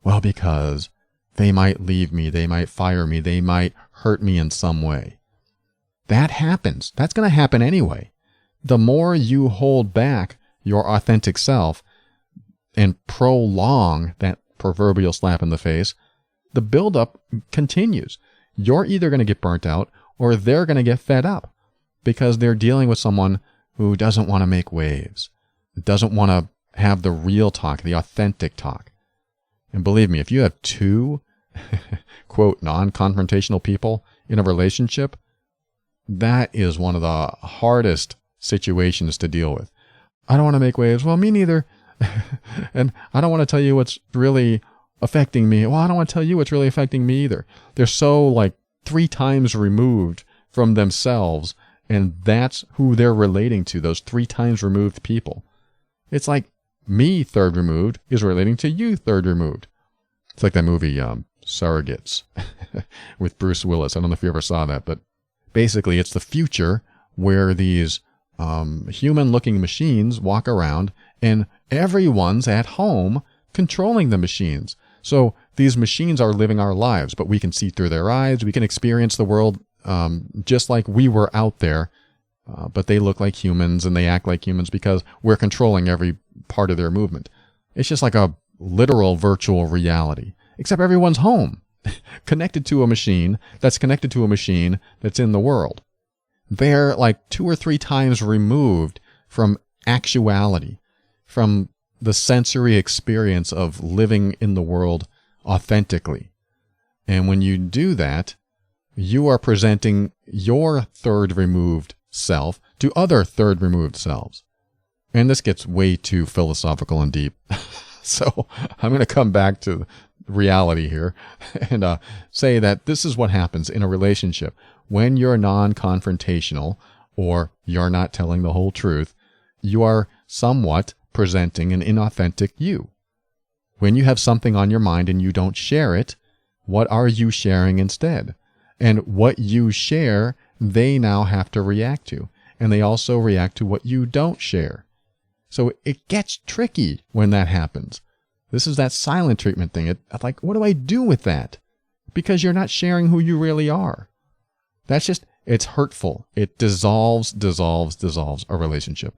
Well, because they might leave me, they might fire me, they might hurt me in some way. That happens. That's going to happen anyway. The more you hold back your authentic self and prolong that proverbial slap in the face, the buildup continues. You're either going to get burnt out or they're going to get fed up because they're dealing with someone who doesn't want to make waves, doesn't want to have the real talk, the authentic talk. And believe me, if you have two, quote, non-confrontational people in a relationship, that is one of the hardest situations to deal with. I don't want to make waves. Well, me neither. And I don't want to tell you what's really affecting me. Well, I don't want to tell you what's really affecting me either. They're so like 3 times removed from themselves, and that's who they're relating to, those 3 times removed people. It's like me, third removed, is relating to you, third removed. It's like that movie, Surrogates, with Bruce Willis. I don't know if you ever saw that, but basically it's the future where these human-looking machines walk around and everyone's at home controlling the machines. So these machines are living our lives, but we can see through their eyes. We can experience the world just like we were out there, but they look like humans and they act like humans because we're controlling every part of their movement. It's just like a literal virtual reality, except everyone's home, connected to a machine that's connected to a machine that's in the world. They're like 2 or 3 times removed from actuality, from the sensory experience of living in the world authentically. And when you do that, you are presenting your third removed self to other third removed selves. And this gets way too philosophical and deep. So I'm going to come back to reality here and say that this is what happens in a relationship. When you're non-confrontational or you're not telling the whole truth, you are somewhat presenting an inauthentic you. When you have something on your mind and you don't share it, what are you sharing instead? And what you share, they now have to react to. And they also react to what you don't share. So it gets tricky when that happens. This is that silent treatment thing. Like, what do I do with that? Because you're not sharing who you really are. That's just, it's hurtful. It dissolves a relationship.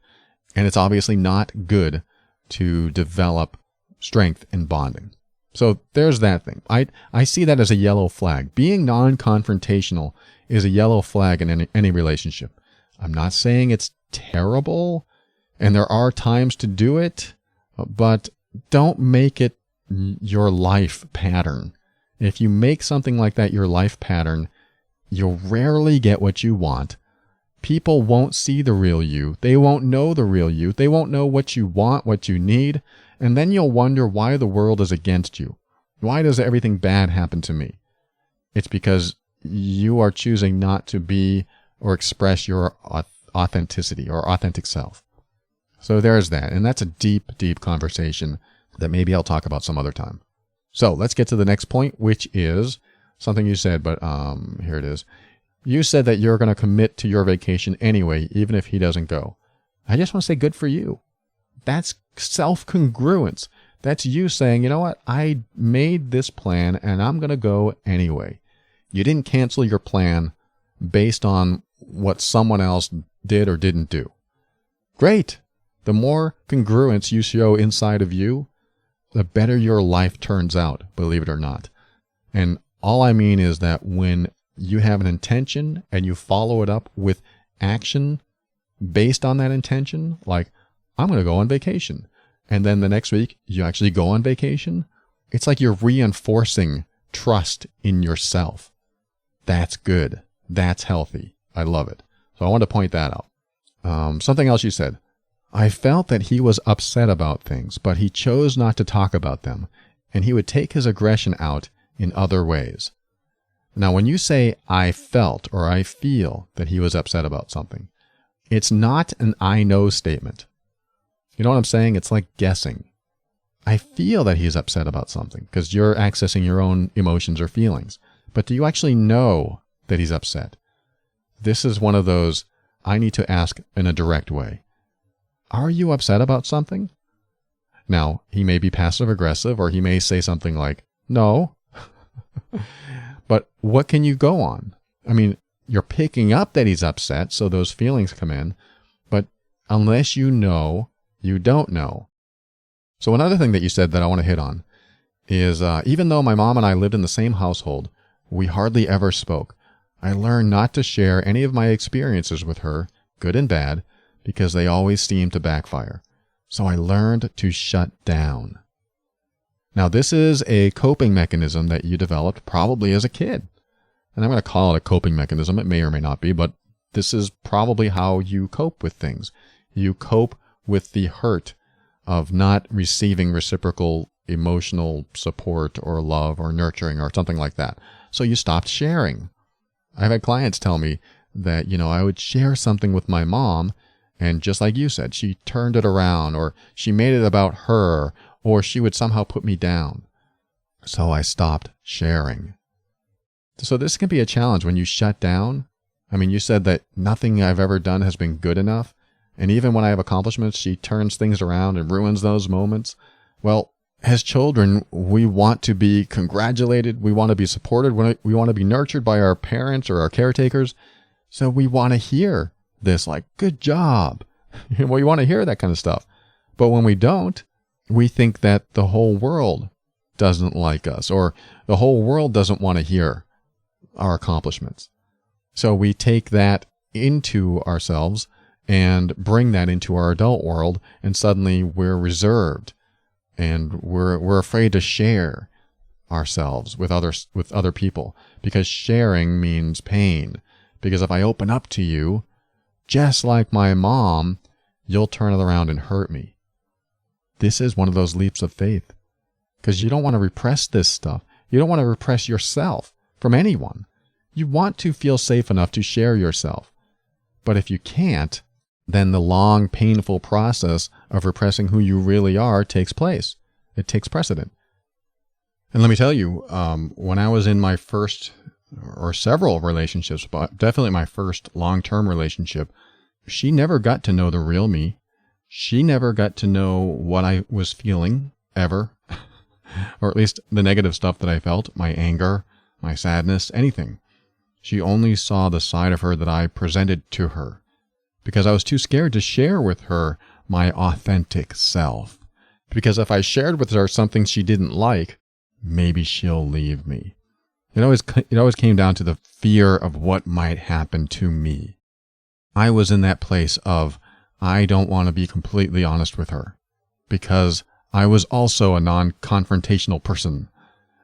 And it's obviously not good to develop strength in bonding. So there's that thing. I see that as a yellow flag. Being non-confrontational is a yellow flag in any relationship. I'm not saying it's terrible, and there are times to do it, but don't make it your life pattern. If you make something like that your life pattern, you'll rarely get what you want. People won't see the real you. They won't know the real you. They won't know what you want, what you need. And then you'll wonder why the world is against you. Why does everything bad happen to me? It's because you are choosing not to be or express your authenticity or authentic self. So there's that. And that's a deep, deep conversation that maybe I'll talk about some other time. So let's get to the next point, which is something you said, but here it is. You said that you're going to commit to your vacation anyway, even if he doesn't go. I just want to say good for you. That's self-congruence. That's you saying, you know what? I made this plan and I'm going to go anyway. You didn't cancel your plan based on what someone else did or didn't do. Great. The more congruence you show inside of you, the better your life turns out, believe it or not. And all I mean is that when you have an intention and you follow it up with action based on that intention, like, I'm going to go on vacation. And then the next week, you actually go on vacation. It's like you're reinforcing trust in yourself. That's good. That's healthy. I love it. So I want to point that out. Something else you said. I felt that he was upset about things, but he chose not to talk about them, and he would take his aggression out in other ways. Now, when you say I felt or I feel that he was upset about something, it's not an I know statement. You know what I'm saying? It's like guessing. I feel that he's upset about something because you're accessing your own emotions or feelings. But do you actually know that he's upset? This is one of those I need to ask in a direct way. Are you upset about something? Now, he may be passive aggressive or he may say something like, no. But what can you go on? I mean, you're picking up that he's upset, so those feelings come in. But unless you know, you don't know. So another thing that you said that I want to hit on is even though my mom and I lived in the same household, we hardly ever spoke. I learned not to share any of my experiences with her, good and bad, because they always seemed to backfire. So I learned to shut down. Now, this is a coping mechanism that you developed probably as a kid. And I'm going to call it a coping mechanism. It may or may not be, but this is probably how you cope with things. You cope with the hurt of not receiving reciprocal emotional support or love or nurturing or something like that. So you stopped sharing. I've had clients tell me that, I would share something with my mom, and just like you said, she turned it around, or she made it about her, or she would somehow put me down. So I stopped sharing. So this can be a challenge when you shut down. I mean, you said that nothing I've ever done has been good enough. And even when I have accomplishments, she turns things around and ruins those moments. Well, as children, we want to be congratulated. We want to be supported. We want to be nurtured by our parents or our caretakers. So we want to hear this, like, good job. We want to hear that kind of stuff. But when we don't, we think that the whole world doesn't like us, or the whole world doesn't want to hear our accomplishments. So we take that into ourselves and bring that into our adult world, and suddenly we're reserved and we're afraid to share ourselves with other people, because sharing means pain. Because if I open up to you, just like my mom, you'll turn it around and hurt me. This is one of those leaps of faith, because you don't want to repress this stuff. You don't want to repress yourself from anyone. You want to feel safe enough to share yourself. But if you can't, then the long, painful process of repressing who you really are takes place. It takes precedent. And let me tell you, when I was in my first or several relationships, but definitely my first long-term relationship, she never got to know the real me. She never got to know what I was feeling, ever. Or at least the negative stuff that I felt, my anger, my sadness, anything. She only saw the side of her that I presented to her, because I was too scared to share with her my authentic self. Because if I shared with her something she didn't like, maybe she'll leave me. It always came down to the fear of what might happen to me. I was in that place of, I don't want to be completely honest with her, because I was also a non-confrontational person.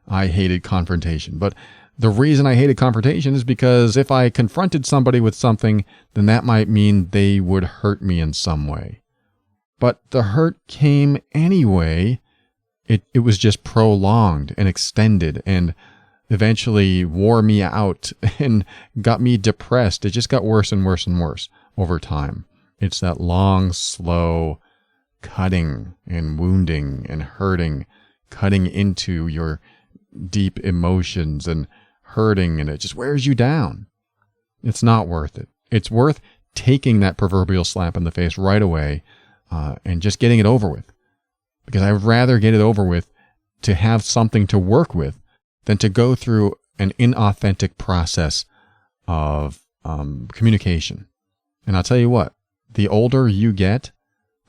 I hated confrontation. But the reason I hated confrontation is because if I confronted somebody with something, then that might mean they would hurt me in some way. But the hurt came anyway. It was just prolonged and extended and eventually wore me out and got me depressed. It just got worse and worse and worse over time. It's that long, slow cutting and wounding and hurting, cutting into your deep emotions and hurting, and it just wears you down. It's not worth it. It's worth taking that proverbial slap in the face right away and just getting it over with. Because I would rather get it over with to have something to work with than to go through an inauthentic process of communication. And I'll tell you what, the older you get,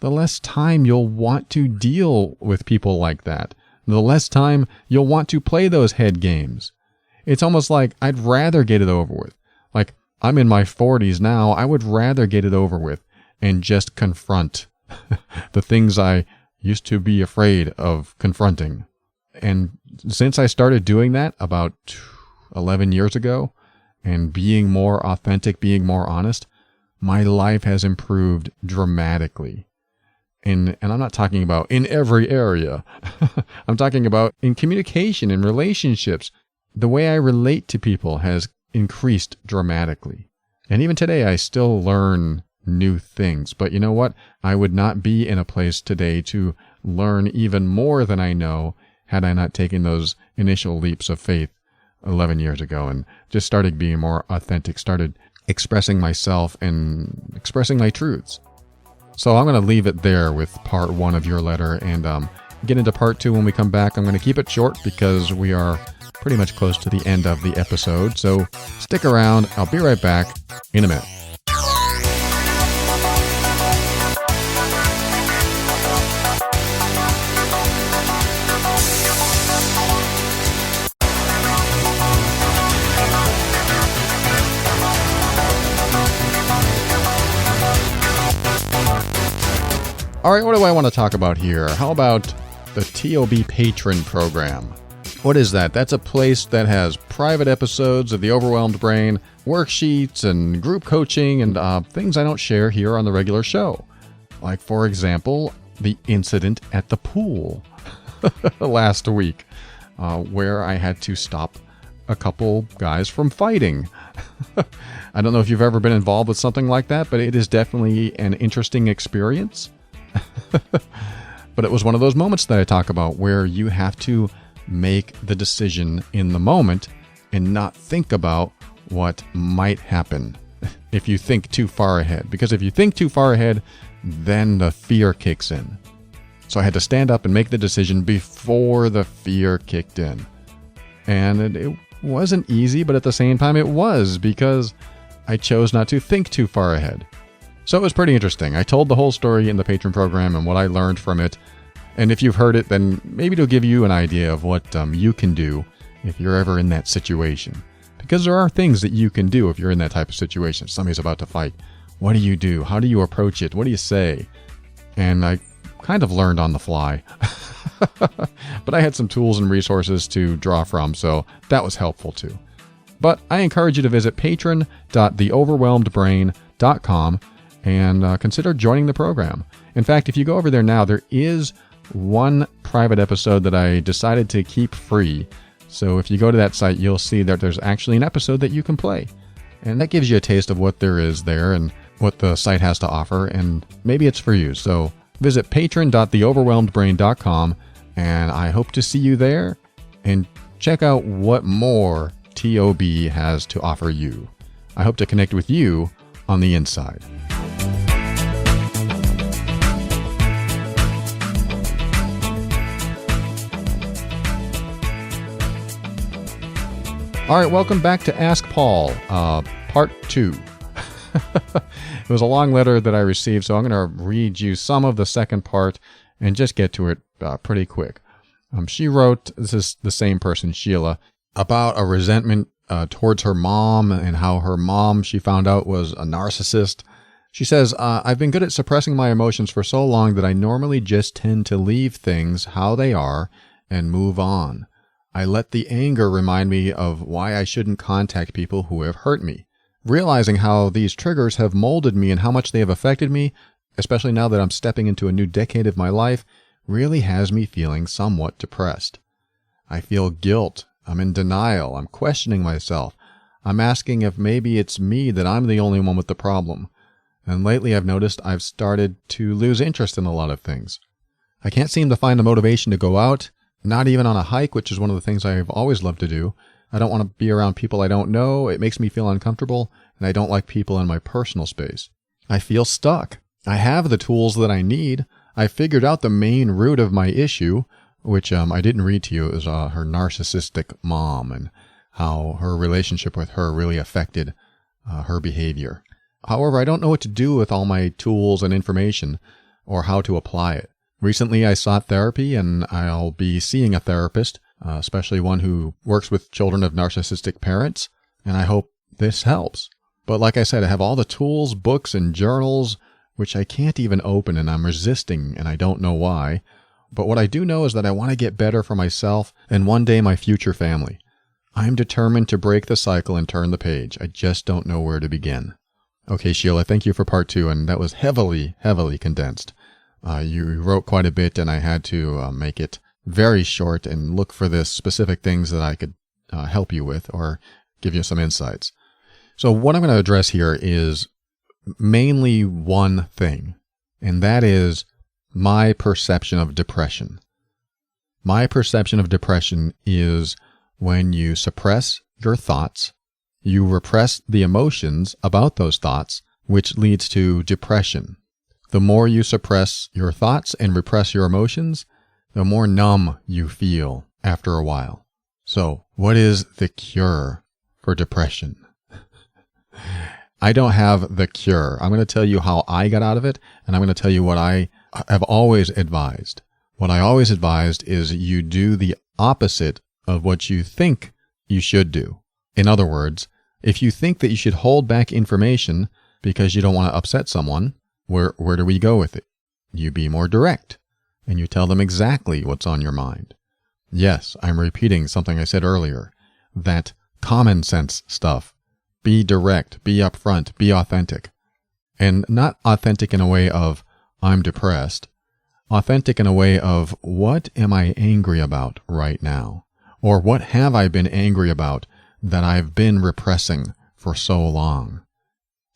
the less time you'll want to deal with people like that. The less time you'll want to play those head games. It's almost like I'd rather get it over with. Like, I'm in my 40s now, I would rather get it over with and just confront the things I used to be afraid of confronting. And since I started doing that about 11 years ago and being more authentic, being more honest, my life has improved dramatically. And I'm not talking about in every area. I'm talking about in communication, in relationships, the way I relate to people has increased dramatically. And even today, I still learn new things. But you know what? I would not be in a place today to learn even more than I know had I not taken those initial leaps of faith 11 years ago and just started being more authentic, started expressing myself and expressing my truths. So I'm going to leave it there with part 1 of your letter and get into part 2 when we come back. I'm going to keep it short because we are pretty much close to the end of the episode. So stick around. I'll be right back in a minute. All right, what do I want to talk about here? How about the TOB Patron program? What is that? That's a place that has private episodes of The Overwhelmed Brain, worksheets, and group coaching, and things I don't share here on the regular show. Like, for example, the incident at the pool last week, where I had to stop a couple guys from fighting. I don't know if you've ever been involved with something like that, but it is definitely an interesting experience. But it was one of those moments that I talk about where you have to make the decision in the moment and not think about what might happen if you think too far ahead. Because if you think too far ahead, then the fear kicks in. So I had to stand up and make the decision before the fear kicked in. And it wasn't easy, but at the same time it was, because I chose not to think too far ahead. So it was pretty interesting. I told the whole story in the Patreon program and what I learned from it. And if you've heard it, then maybe it'll give you an idea of what you can do if you're ever in that situation. Because there are things that you can do if you're in that type of situation. Somebody's about to fight. What do you do? How do you approach it? What do you say? And I kind of learned on the fly. But I had some tools and resources to draw from, so that was helpful too. But I encourage you to visit patron.theoverwhelmedbrain.com and consider joining the program. In fact, if you go over there now, there is one private episode that I decided to keep free. So if you go to that site, you'll see that there's actually an episode that you can play. And that gives you a taste of what there is there and what the site has to offer, and maybe it's for you. So visit patron.theoverwhelmedbrain.com, and I hope to see you there, and check out what more TOB has to offer you. I hope to connect with you on the inside. All right, welcome back to Ask Paul, part 2. It was a long letter that I received, so I'm going to read you some of the second part and just get to it pretty quick. She wrote, this is the same person, Sheila, about a resentment towards her mom and how her mom, she found out, was a narcissist. She says, I've been good at suppressing my emotions for so long that I normally just tend to leave things how they are and move on. I let the anger remind me of why I shouldn't contact people who have hurt me. Realizing how these triggers have molded me and how much they have affected me, especially now that I'm stepping into a new decade of my life, really has me feeling somewhat depressed. I feel guilt. I'm in denial. I'm questioning myself. I'm asking if maybe it's me that I'm the only one with the problem. And lately I've noticed I've started to lose interest in a lot of things. I can't seem to find the motivation to go out, not even on a hike, which is one of the things I've always loved to do. I don't want to be around people I don't know. It makes me feel uncomfortable, and I don't like people in my personal space. I feel stuck. I have the tools that I need. I figured out the main root of my issue, which I didn't read to you. It was her narcissistic mom and how her relationship with her really affected her behavior. However, I don't know what to do with all my tools and information or how to apply it. Recently, I sought therapy, and I'll be seeing a therapist, especially one who works with children of narcissistic parents, and I hope this helps. But like I said, I have all the tools, books, and journals, which I can't even open, and I'm resisting, and I don't know why. But what I do know is that I want to get better for myself and one day my future family. I'm determined to break the cycle and turn the page. I just don't know where to begin. Okay, Sheila, thank you for part 2, and that was heavily, heavily condensed. You wrote quite a bit, and I had to make it very short and look for the specific things that I could help you with or give you some insights. So what I'm going to address here is mainly one thing, and that is my perception of depression. My perception of depression is when you suppress your thoughts, you repress the emotions about those thoughts, which leads to depression. The more you suppress your thoughts and repress your emotions, the more numb you feel after a while. So, what is the cure for depression? I don't have the cure. I'm going to tell you how I got out of it, and I'm going to tell you what I have always advised. What I always advised is you do the opposite of what you think you should do. In other words, if you think that you should hold back information because you don't want to upset someone, where do we go with it? You be more direct, and you tell them exactly what's on your mind. Yes, I'm repeating something I said earlier, that common sense stuff. Be direct, be upfront, be authentic. And not authentic in a way of, I'm depressed. Authentic in a way of, what am I angry about right now? Or what have I been angry about that I've been repressing for so long?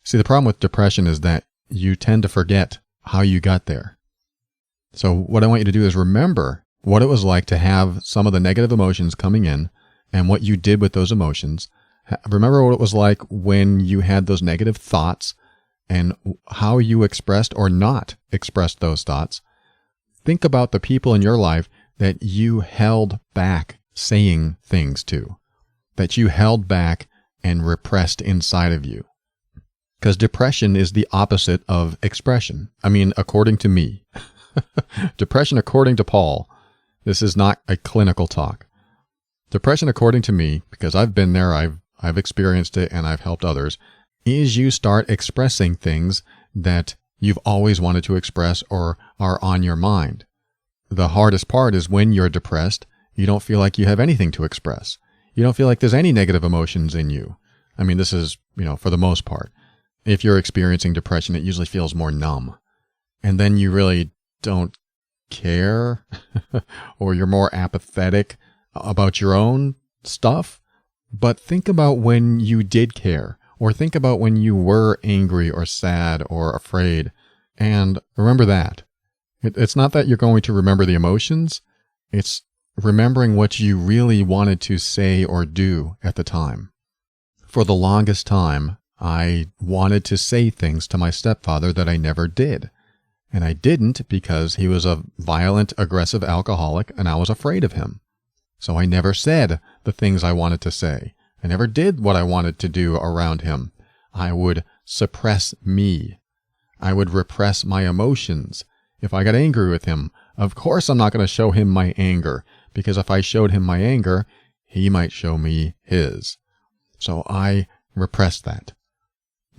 See, the problem with depression is that you tend to forget how you got there. So what I want you to do is remember what it was like to have some of the negative emotions coming in and what you did with those emotions. Remember what it was like when you had those negative thoughts and how you expressed or not expressed those thoughts. Think about the people in your life that you held back saying things to, that you held back and repressed inside of you. Because depression is the opposite of expression. I mean, according to me. Depression, according to Paul, this is not a clinical talk. Depression, according to me, because I've been there, I've experienced it, and I've helped others, is you start expressing things that you've always wanted to express or are on your mind. The hardest part is when you're depressed, you don't feel like you have anything to express. You don't feel like there's any negative emotions in you. I mean, this is, for the most part. If you're experiencing depression, it usually feels more numb. And then you really don't care, or you're more apathetic about your own stuff. But think about when you did care, or think about when you were angry or sad or afraid. And remember that. It's not that you're going to remember the emotions. It's remembering what you really wanted to say or do at the time. For the longest time, I wanted to say things to my stepfather that I never did. And I didn't because he was a violent, aggressive alcoholic, and I was afraid of him. So I never said the things I wanted to say. I never did what I wanted to do around him. I would suppress me. I would repress my emotions. If I got angry with him, of course I'm not going to show him my anger, because if I showed him my anger, he might show me his. So I repressed that.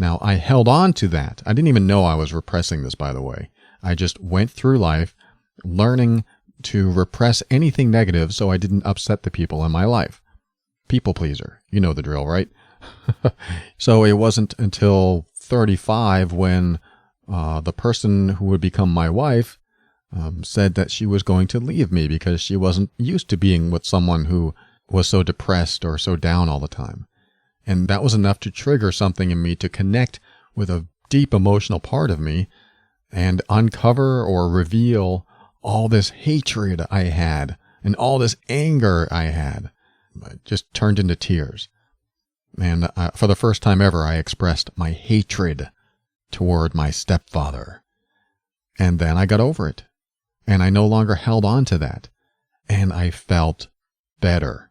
Now, I held on to that. I didn't even know I was repressing this, by the way. I just went through life learning to repress anything negative so I didn't upset the people in my life. People pleaser. You know the drill, right? So it wasn't until 35 when the person who would become my wife said that she was going to leave me because she wasn't used to being with someone who was so depressed or so down all the time. And that was enough to trigger something in me to connect with a deep emotional part of me and uncover or reveal all this hatred I had and all this anger I had. It just turned into tears. And for the first time ever, I expressed my hatred toward my stepfather. And then I got over it. And I no longer held on to that. And I felt better.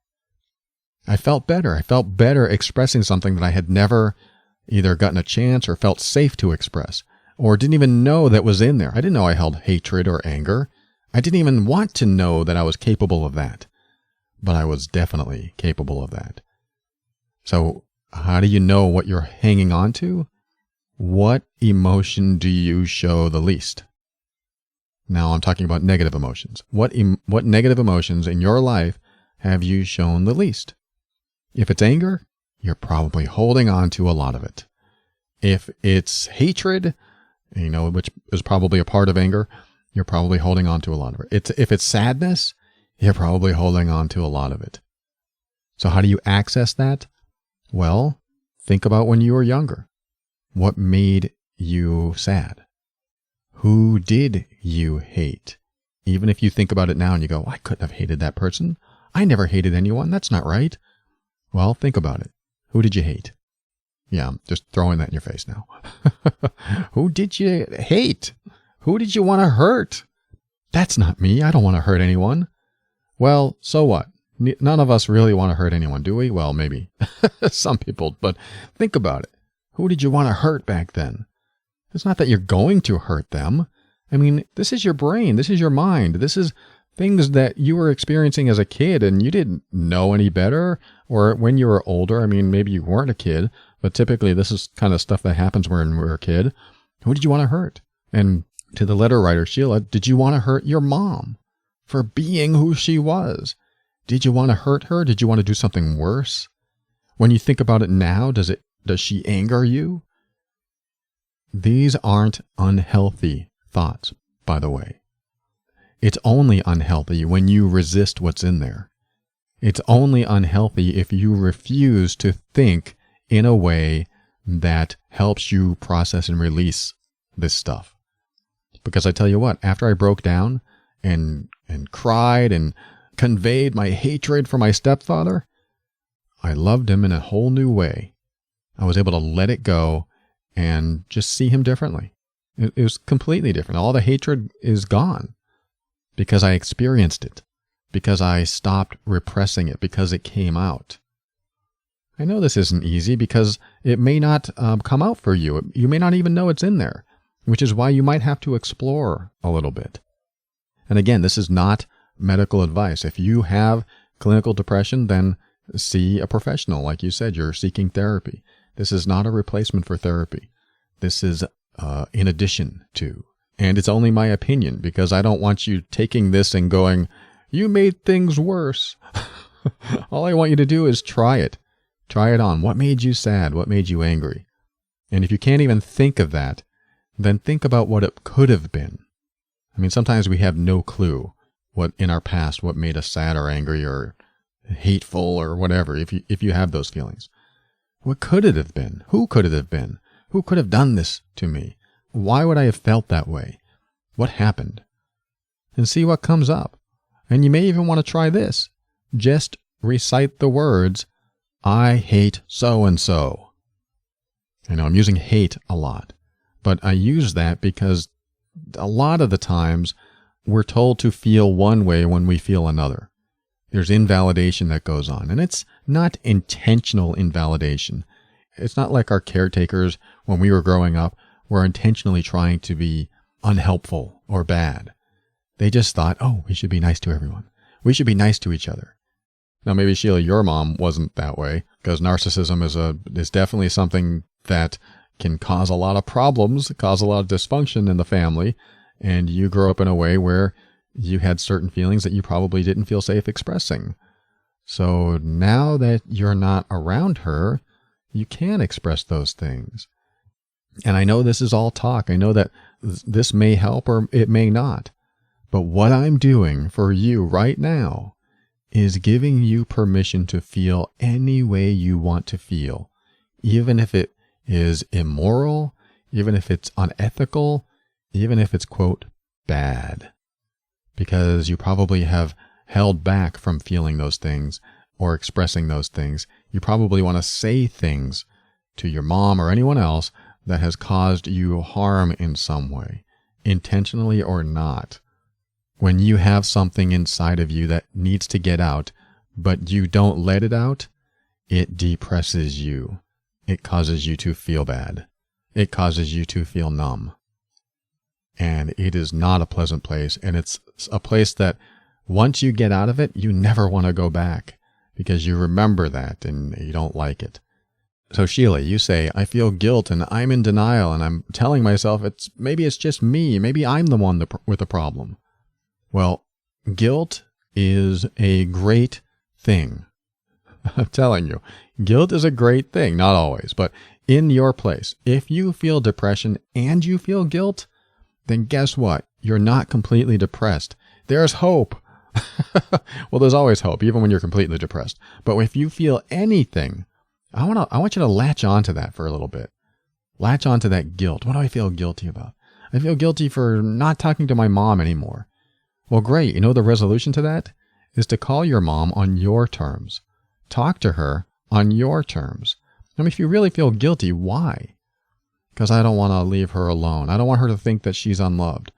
I felt better expressing something that I had never either gotten a chance or felt safe to express, or didn't even know that was in there. I didn't know I held hatred or anger. I didn't even want to know that I was capable of that. But I was definitely capable of that. So how do you know what you're hanging on to? What emotion do you show the least? Now I'm talking about negative emotions. What negative emotions in your life have you shown the least? If it's anger, you're probably holding on to a lot of it. If it's hatred, which is probably a part of anger, you're probably holding on to a lot of it. If it's sadness, you're probably holding on to a lot of it. So how do you access that? Well, think about when you were younger. What made you sad? Who did you hate? Even if you think about it now and you go, I couldn't have hated that person. I never hated anyone. That's not right. Well, think about it. Who did you hate? Yeah, I'm just throwing that in your face now. Who did you hate? Who did you want to hurt? That's not me. I don't want to hurt anyone. Well, so what? None of us really want to hurt anyone, do we? Well, maybe some people, but think about it. Who did you want to hurt back then? It's not that you're going to hurt them. I mean, this is your brain. This is your mind. This is things that you were experiencing as a kid and you didn't know any better, or when you were older. I mean, maybe you weren't a kid, but typically this is kind of stuff that happens when we're a kid. Who did you want to hurt? And to the letter writer, Sheila, did you want to hurt your mom for being who she was? Did you want to hurt her? Did you want to do something worse? When you think about it now, does she anger you? These aren't unhealthy thoughts, by the way. It's only unhealthy when you resist what's in there. It's only unhealthy if you refuse to think in a way that helps you process and release this stuff. Because I tell you what, after I broke down and cried and conveyed my hatred for my stepfather, I loved him in a whole new way. I was able to let it go and just see him differently. It was completely different. All the hatred is gone because I experienced it, because I stopped repressing it, because it came out. I know this isn't easy because it may not come out for you. You may not even know it's in there, which is why you might have to explore a little bit. And again, this is not medical advice. If you have clinical depression, then see a professional. Like you said, you're seeking therapy. This is not a replacement for therapy. This is in addition to. And it's only my opinion because I don't want you taking this and going, you made things worse. All I want you to do is try it. Try it on. What made you sad? What made you angry? And if you can't even think of that, then think about what it could have been. I mean, sometimes we have no clue what in our past, what made us sad or angry or hateful or whatever, if you have those feelings. What could it have been? Who could it have been? Who could have done this to me? Why would I have felt that way? What happened? And see what comes up. And you may even want to try this. Just recite the words, I hate so-and-so. I know I'm using hate a lot, but I use that because a lot of the times we're told to feel one way when we feel another. There's invalidation that goes on, and it's not intentional invalidation. It's not like our caretakers, when we were growing up, were intentionally trying to be unhelpful or bad. They just thought, oh, we should be nice to everyone. We should be nice to each other. Now, maybe, Sheila, your mom wasn't that way, because narcissism is definitely something that can cause a lot of problems, cause a lot of dysfunction in the family, and you grow up in a way where you had certain feelings that you probably didn't feel safe expressing. So now that you're not around her, you can express those things. And I know this is all talk. I know that this may help or it may not. But what I'm doing for you right now is giving you permission to feel any way you want to feel, even if it is immoral, even if it's unethical, even if it's, quote, bad. Because you probably have held back from feeling those things or expressing those things. You probably want to say things to your mom or anyone else that has caused you harm in some way, intentionally or not. When you have something inside of you that needs to get out, but you don't let it out, it depresses you. It causes you to feel bad. It causes you to feel numb. And it is not a pleasant place. And it's a place that once you get out of it, you never want to go back because you remember that and you don't like it. So Sheila, you say, I feel guilt and I'm in denial and I'm telling myself maybe it's just me. Maybe I'm the one with the problem. Well, guilt is a great thing. I'm telling you, guilt is a great thing. Not always, but in your place. If you feel depression and you feel guilt, then guess what? You're not completely depressed. There's hope. Well, there's always hope, even when you're completely depressed. But if you feel anything, I want you to latch onto that for a little bit. Latch onto that guilt. What do I feel guilty about? I feel guilty for not talking to my mom anymore. Well, great. You know, the resolution to that is to call your mom on your terms. Talk to her on your terms. I mean, if you really feel guilty, why? Because I don't want to leave her alone. I don't want her to think that she's unloved.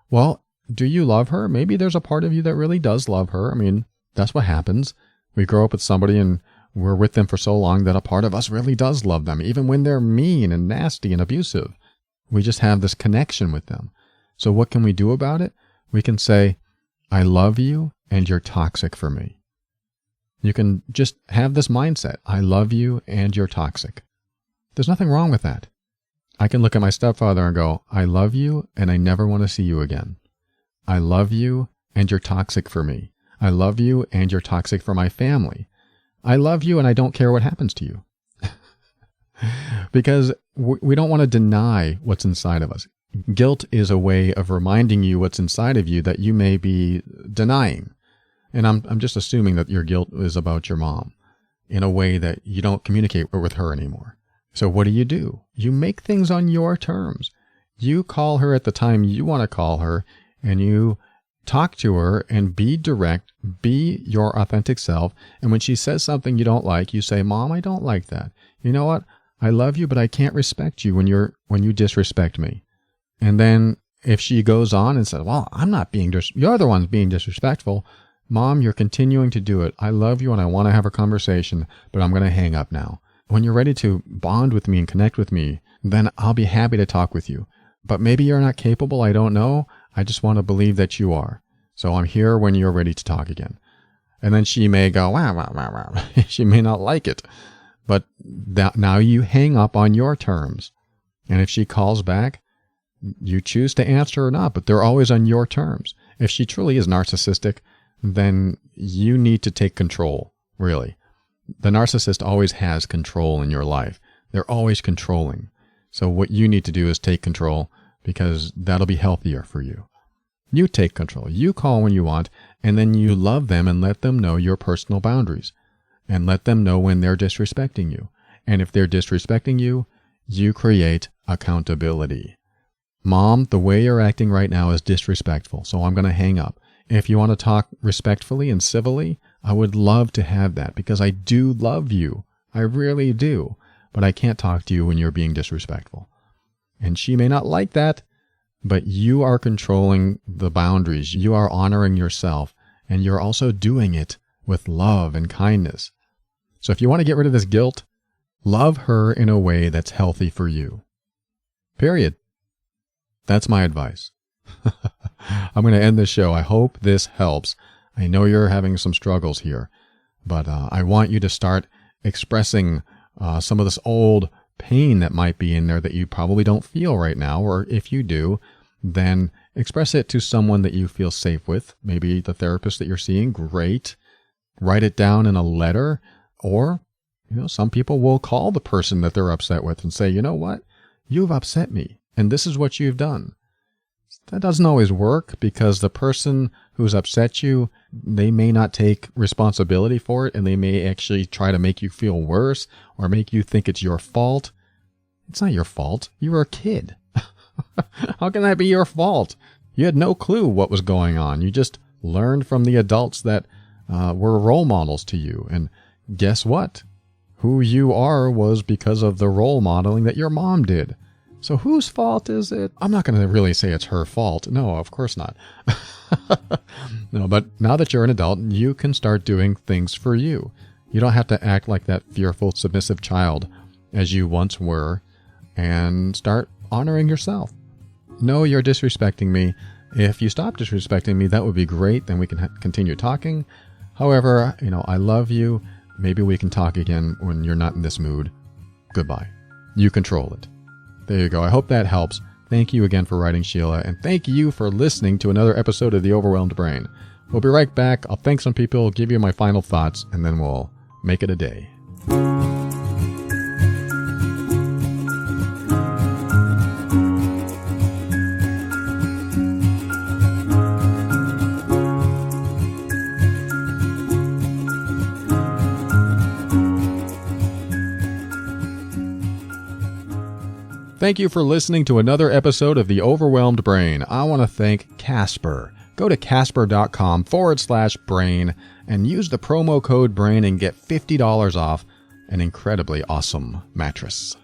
Well, do you love her? Maybe there's a part of you that really does love her. I mean, that's what happens. We grow up with somebody and we're with them for so long that a part of us really does love them, even when they're mean and nasty and abusive. We just have this connection with them. So what can we do about it? We can say, I love you and you're toxic for me. You can just have this mindset. I love you and you're toxic. There's nothing wrong with that. I can look at my stepfather and go, I love you and I never want to see you again. I love you and you're toxic for me. I love you and you're toxic for my family. I love you and I don't care what happens to you. Because we don't want to deny what's inside of us. Guilt is a way of reminding you what's inside of you that you may be denying. And I'm just assuming that your guilt is about your mom in a way that you don't communicate with her anymore. So what do? You make things on your terms. You call her at the time you want to call her, and you talk to her and be direct, be your authentic self. And when she says something you don't like, you say, Mom, I don't like that. You know what? I love you, but I can't respect you when you disrespect me. And then if she goes on and says, well, I'm not being, you're the one being disrespectful. Mom, you're continuing to do it. I love you and I want to have a conversation, but I'm going to hang up now. When you're ready to bond with me and connect with me, then I'll be happy to talk with you. But maybe you're not capable. I don't know. I just want to believe that you are. So I'm here when you're ready to talk again. And then she may go, wah, wah, wah, wah. She may not like it. But now you hang up on your terms. And if she calls back, you choose to answer or not, but they're always on your terms. If she truly is narcissistic, then you need to take control, really. The narcissist always has control in your life. They're always controlling. So what you need to do is take control, because that'll be healthier for you. You take control. You call when you want, and then you love them and let them know your personal boundaries. And let them know when they're disrespecting you. And if they're disrespecting you, you create accountability. Mom, the way you're acting right now is disrespectful, so I'm going to hang up. If you want to talk respectfully and civilly, I would love to have that, because I do love you. I really do. But I can't talk to you when you're being disrespectful. And she may not like that, but you are controlling the boundaries. You are honoring yourself, and you're also doing it with love and kindness. So if you want to get rid of this guilt, love her in a way that's healthy for you. Period. That's my advice. I'm going to end this show. I hope this helps. I know you're having some struggles here, but I want you to start expressing some of this old pain that might be in there that you probably don't feel right now, or if you do, then express it to someone that you feel safe with. Maybe the therapist that you're seeing, great. Write it down in a letter, or some people will call the person that they're upset with and say, you know what? You've upset me, and this is what you've done. That doesn't always work, because the person who's upset you, they may not take responsibility for it, and they may actually try to make you feel worse or make you think it's your fault. It's not your fault. You were a kid. How can that be your fault? You had no clue what was going on. You just learned from the adults that were role models to you. And guess what? Who you are was because of the role modeling that your mom did. So whose fault is it? I'm not going to really say it's her fault. No, of course not. No, but now that you're an adult, you can start doing things for you. You don't have to act like that fearful, submissive child as you once were, and start honoring yourself. No, you're disrespecting me. If you stop disrespecting me, that would be great. Then we can continue talking. However, I love you. Maybe we can talk again when you're not in this mood. Goodbye. You control it. There you go. I hope that helps. Thank you again for writing, Sheila, and thank you for listening to another episode of The Overwhelmed Brain. We'll be right back. I'll thank some people, give you my final thoughts, and then we'll make it a day. Thank you for listening to another episode of The Overwhelmed Brain. I want to thank Casper. Go to casper.com/brain and use the promo code BRAIN and get $50 off an incredibly awesome mattress.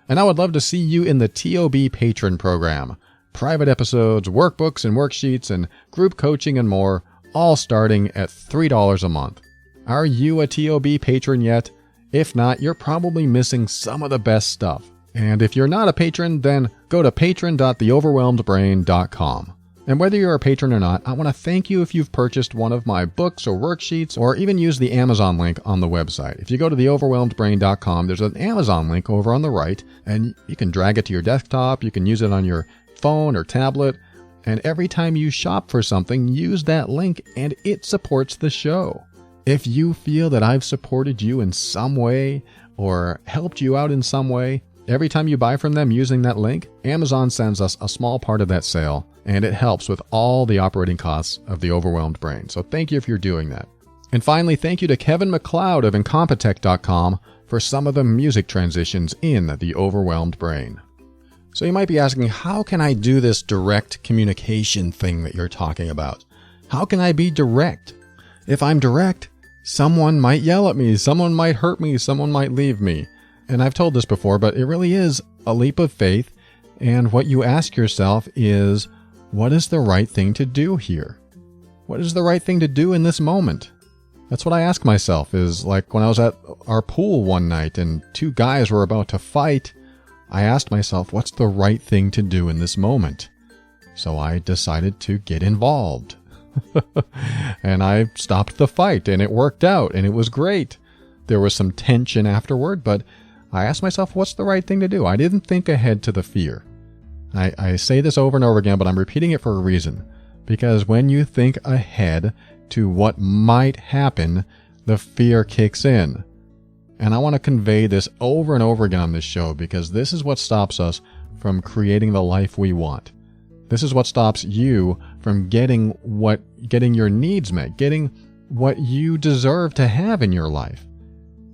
And I would love to see you in the TOB Patron Program. Private episodes, workbooks and worksheets, and group coaching and more, all starting at $3 a month. Are you a TOB patron yet? If not, you're probably missing some of the best stuff. And if you're not a patron, then go to patron.theoverwhelmedbrain.com. And whether you're a patron or not, I want to thank you if you've purchased one of my books or worksheets, or even used the Amazon link on the website. If you go to theoverwhelmedbrain.com, there's an Amazon link over on the right, and you can drag it to your desktop, you can use it on your phone or tablet, and every time you shop for something, use that link, and it supports the show. If you feel that I've supported you in some way, or helped you out in some way, every time you buy from them using that link, Amazon sends us a small part of that sale, and it helps with all the operating costs of the Overwhelmed Brain. So thank you if you're doing that. And finally, thank you to Kevin MacLeod of Incompetech.com for some of the music transitions in the Overwhelmed Brain. So you might be asking, how can I do this direct communication thing that you're talking about? How can I be direct? If I'm direct, someone might yell at me, someone might hurt me, someone might leave me. And I've told this before, but it really is a leap of faith. And what you ask yourself is, what is the right thing to do here? What is the right thing to do in this moment? That's what I ask myself, is like when I was at our pool one night and two guys were about to fight, I asked myself, what's the right thing to do in this moment? So I decided to get involved. And I stopped the fight, and it worked out, and it was great. There was some tension afterward, but I asked myself, what's the right thing to do? I didn't think ahead to the fear. I say this over and over again, but I'm repeating it for a reason. Because when you think ahead to what might happen, the fear kicks in. And I want to convey this over and over again on this show, because this is what stops us from creating the life we want. This is what stops you from getting your needs met, getting what you deserve to have in your life.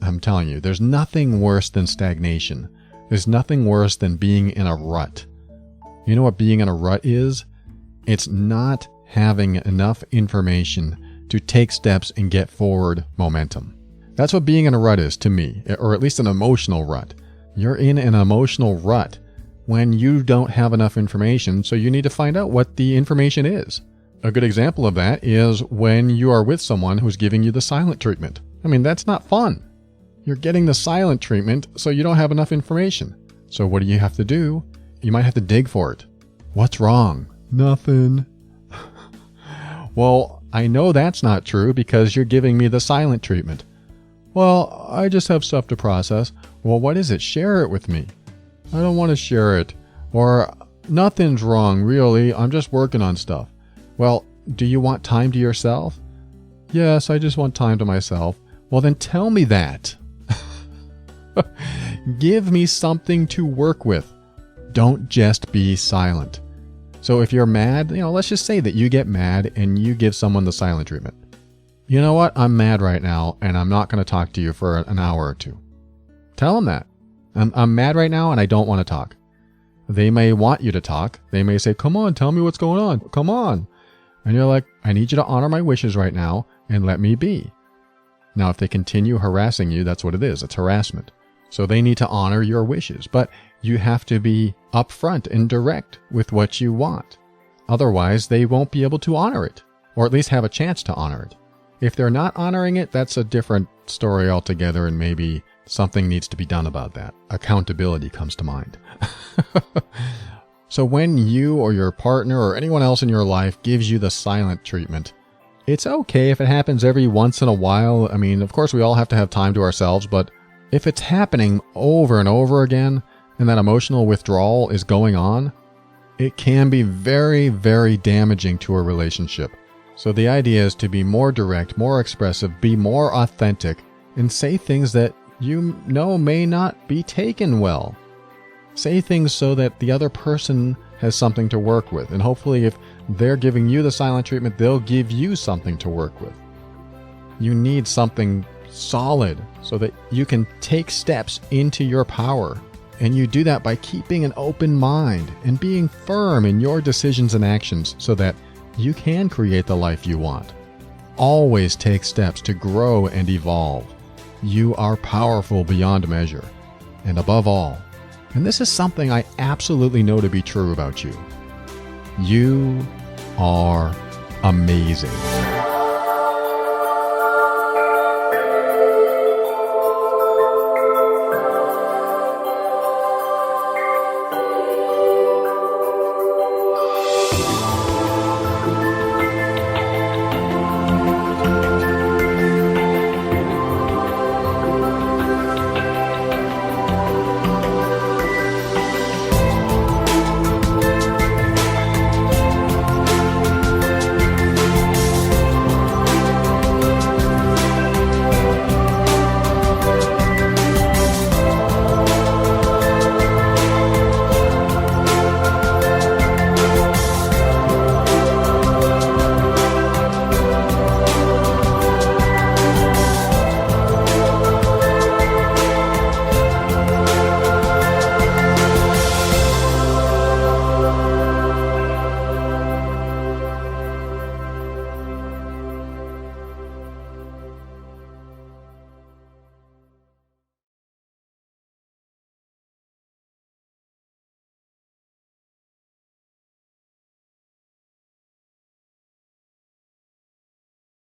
I'm telling you, there's nothing worse than stagnation. There's nothing worse than being in a rut. You know what being in a rut is? It's not having enough information to take steps and get forward momentum. That's what being in a rut is to me, or at least an emotional rut. You're in an emotional rut when you don't have enough information, so you need to find out what the information is. A good example of that is when you are with someone who's giving you the silent treatment. I mean, that's not fun. You're getting the silent treatment, so you don't have enough information. So what do you have to do? You might have to dig for it. What's wrong? Nothing. Well, I know that's not true because you're giving me the silent treatment. Well, I just have stuff to process. Well, what is it? Share it with me. I don't want to share it. Or, nothing's wrong, really. I'm just working on stuff. Well, do you want time to yourself? Yes, I just want time to myself. Well, then tell me that. Give me something to work with. Don't just be silent. So if you're mad, let's just say that you get mad and you give someone the silent treatment. You know what? I'm mad right now and I'm not going to talk to you for an hour or two. Tell them that. I'm mad right now and I don't want to talk. They may want you to talk. They may say, come on, tell me what's going on. Come on. And you're like, I need you to honor my wishes right now and let me be. Now, if they continue harassing you, that's what it is. It's harassment. So they need to honor your wishes, but you have to be upfront and direct with what you want. Otherwise, they won't be able to honor it, or at least have a chance to honor it. If they're not honoring it, that's a different story altogether, and maybe something needs to be done about that. Accountability comes to mind. So when you or your partner or anyone else in your life gives you the silent treatment, it's okay if it happens every once in a while. I mean, of course, we all have to have time to ourselves, but if it's happening over and over again, and that emotional withdrawal is going on, it can be very, very damaging to a relationship. So the idea is to be more direct, more expressive, be more authentic, and say things that you know may not be taken well. Say things so that the other person has something to work with, and hopefully if they're giving you the silent treatment, they'll give you something to work with. You need something solid so that you can take steps into your power. And you do that by keeping an open mind and being firm in your decisions and actions so that you can create the life you want. Always take steps to grow and evolve. You are powerful beyond measure. And above all, and this is something I absolutely know to be true about you, you are amazing.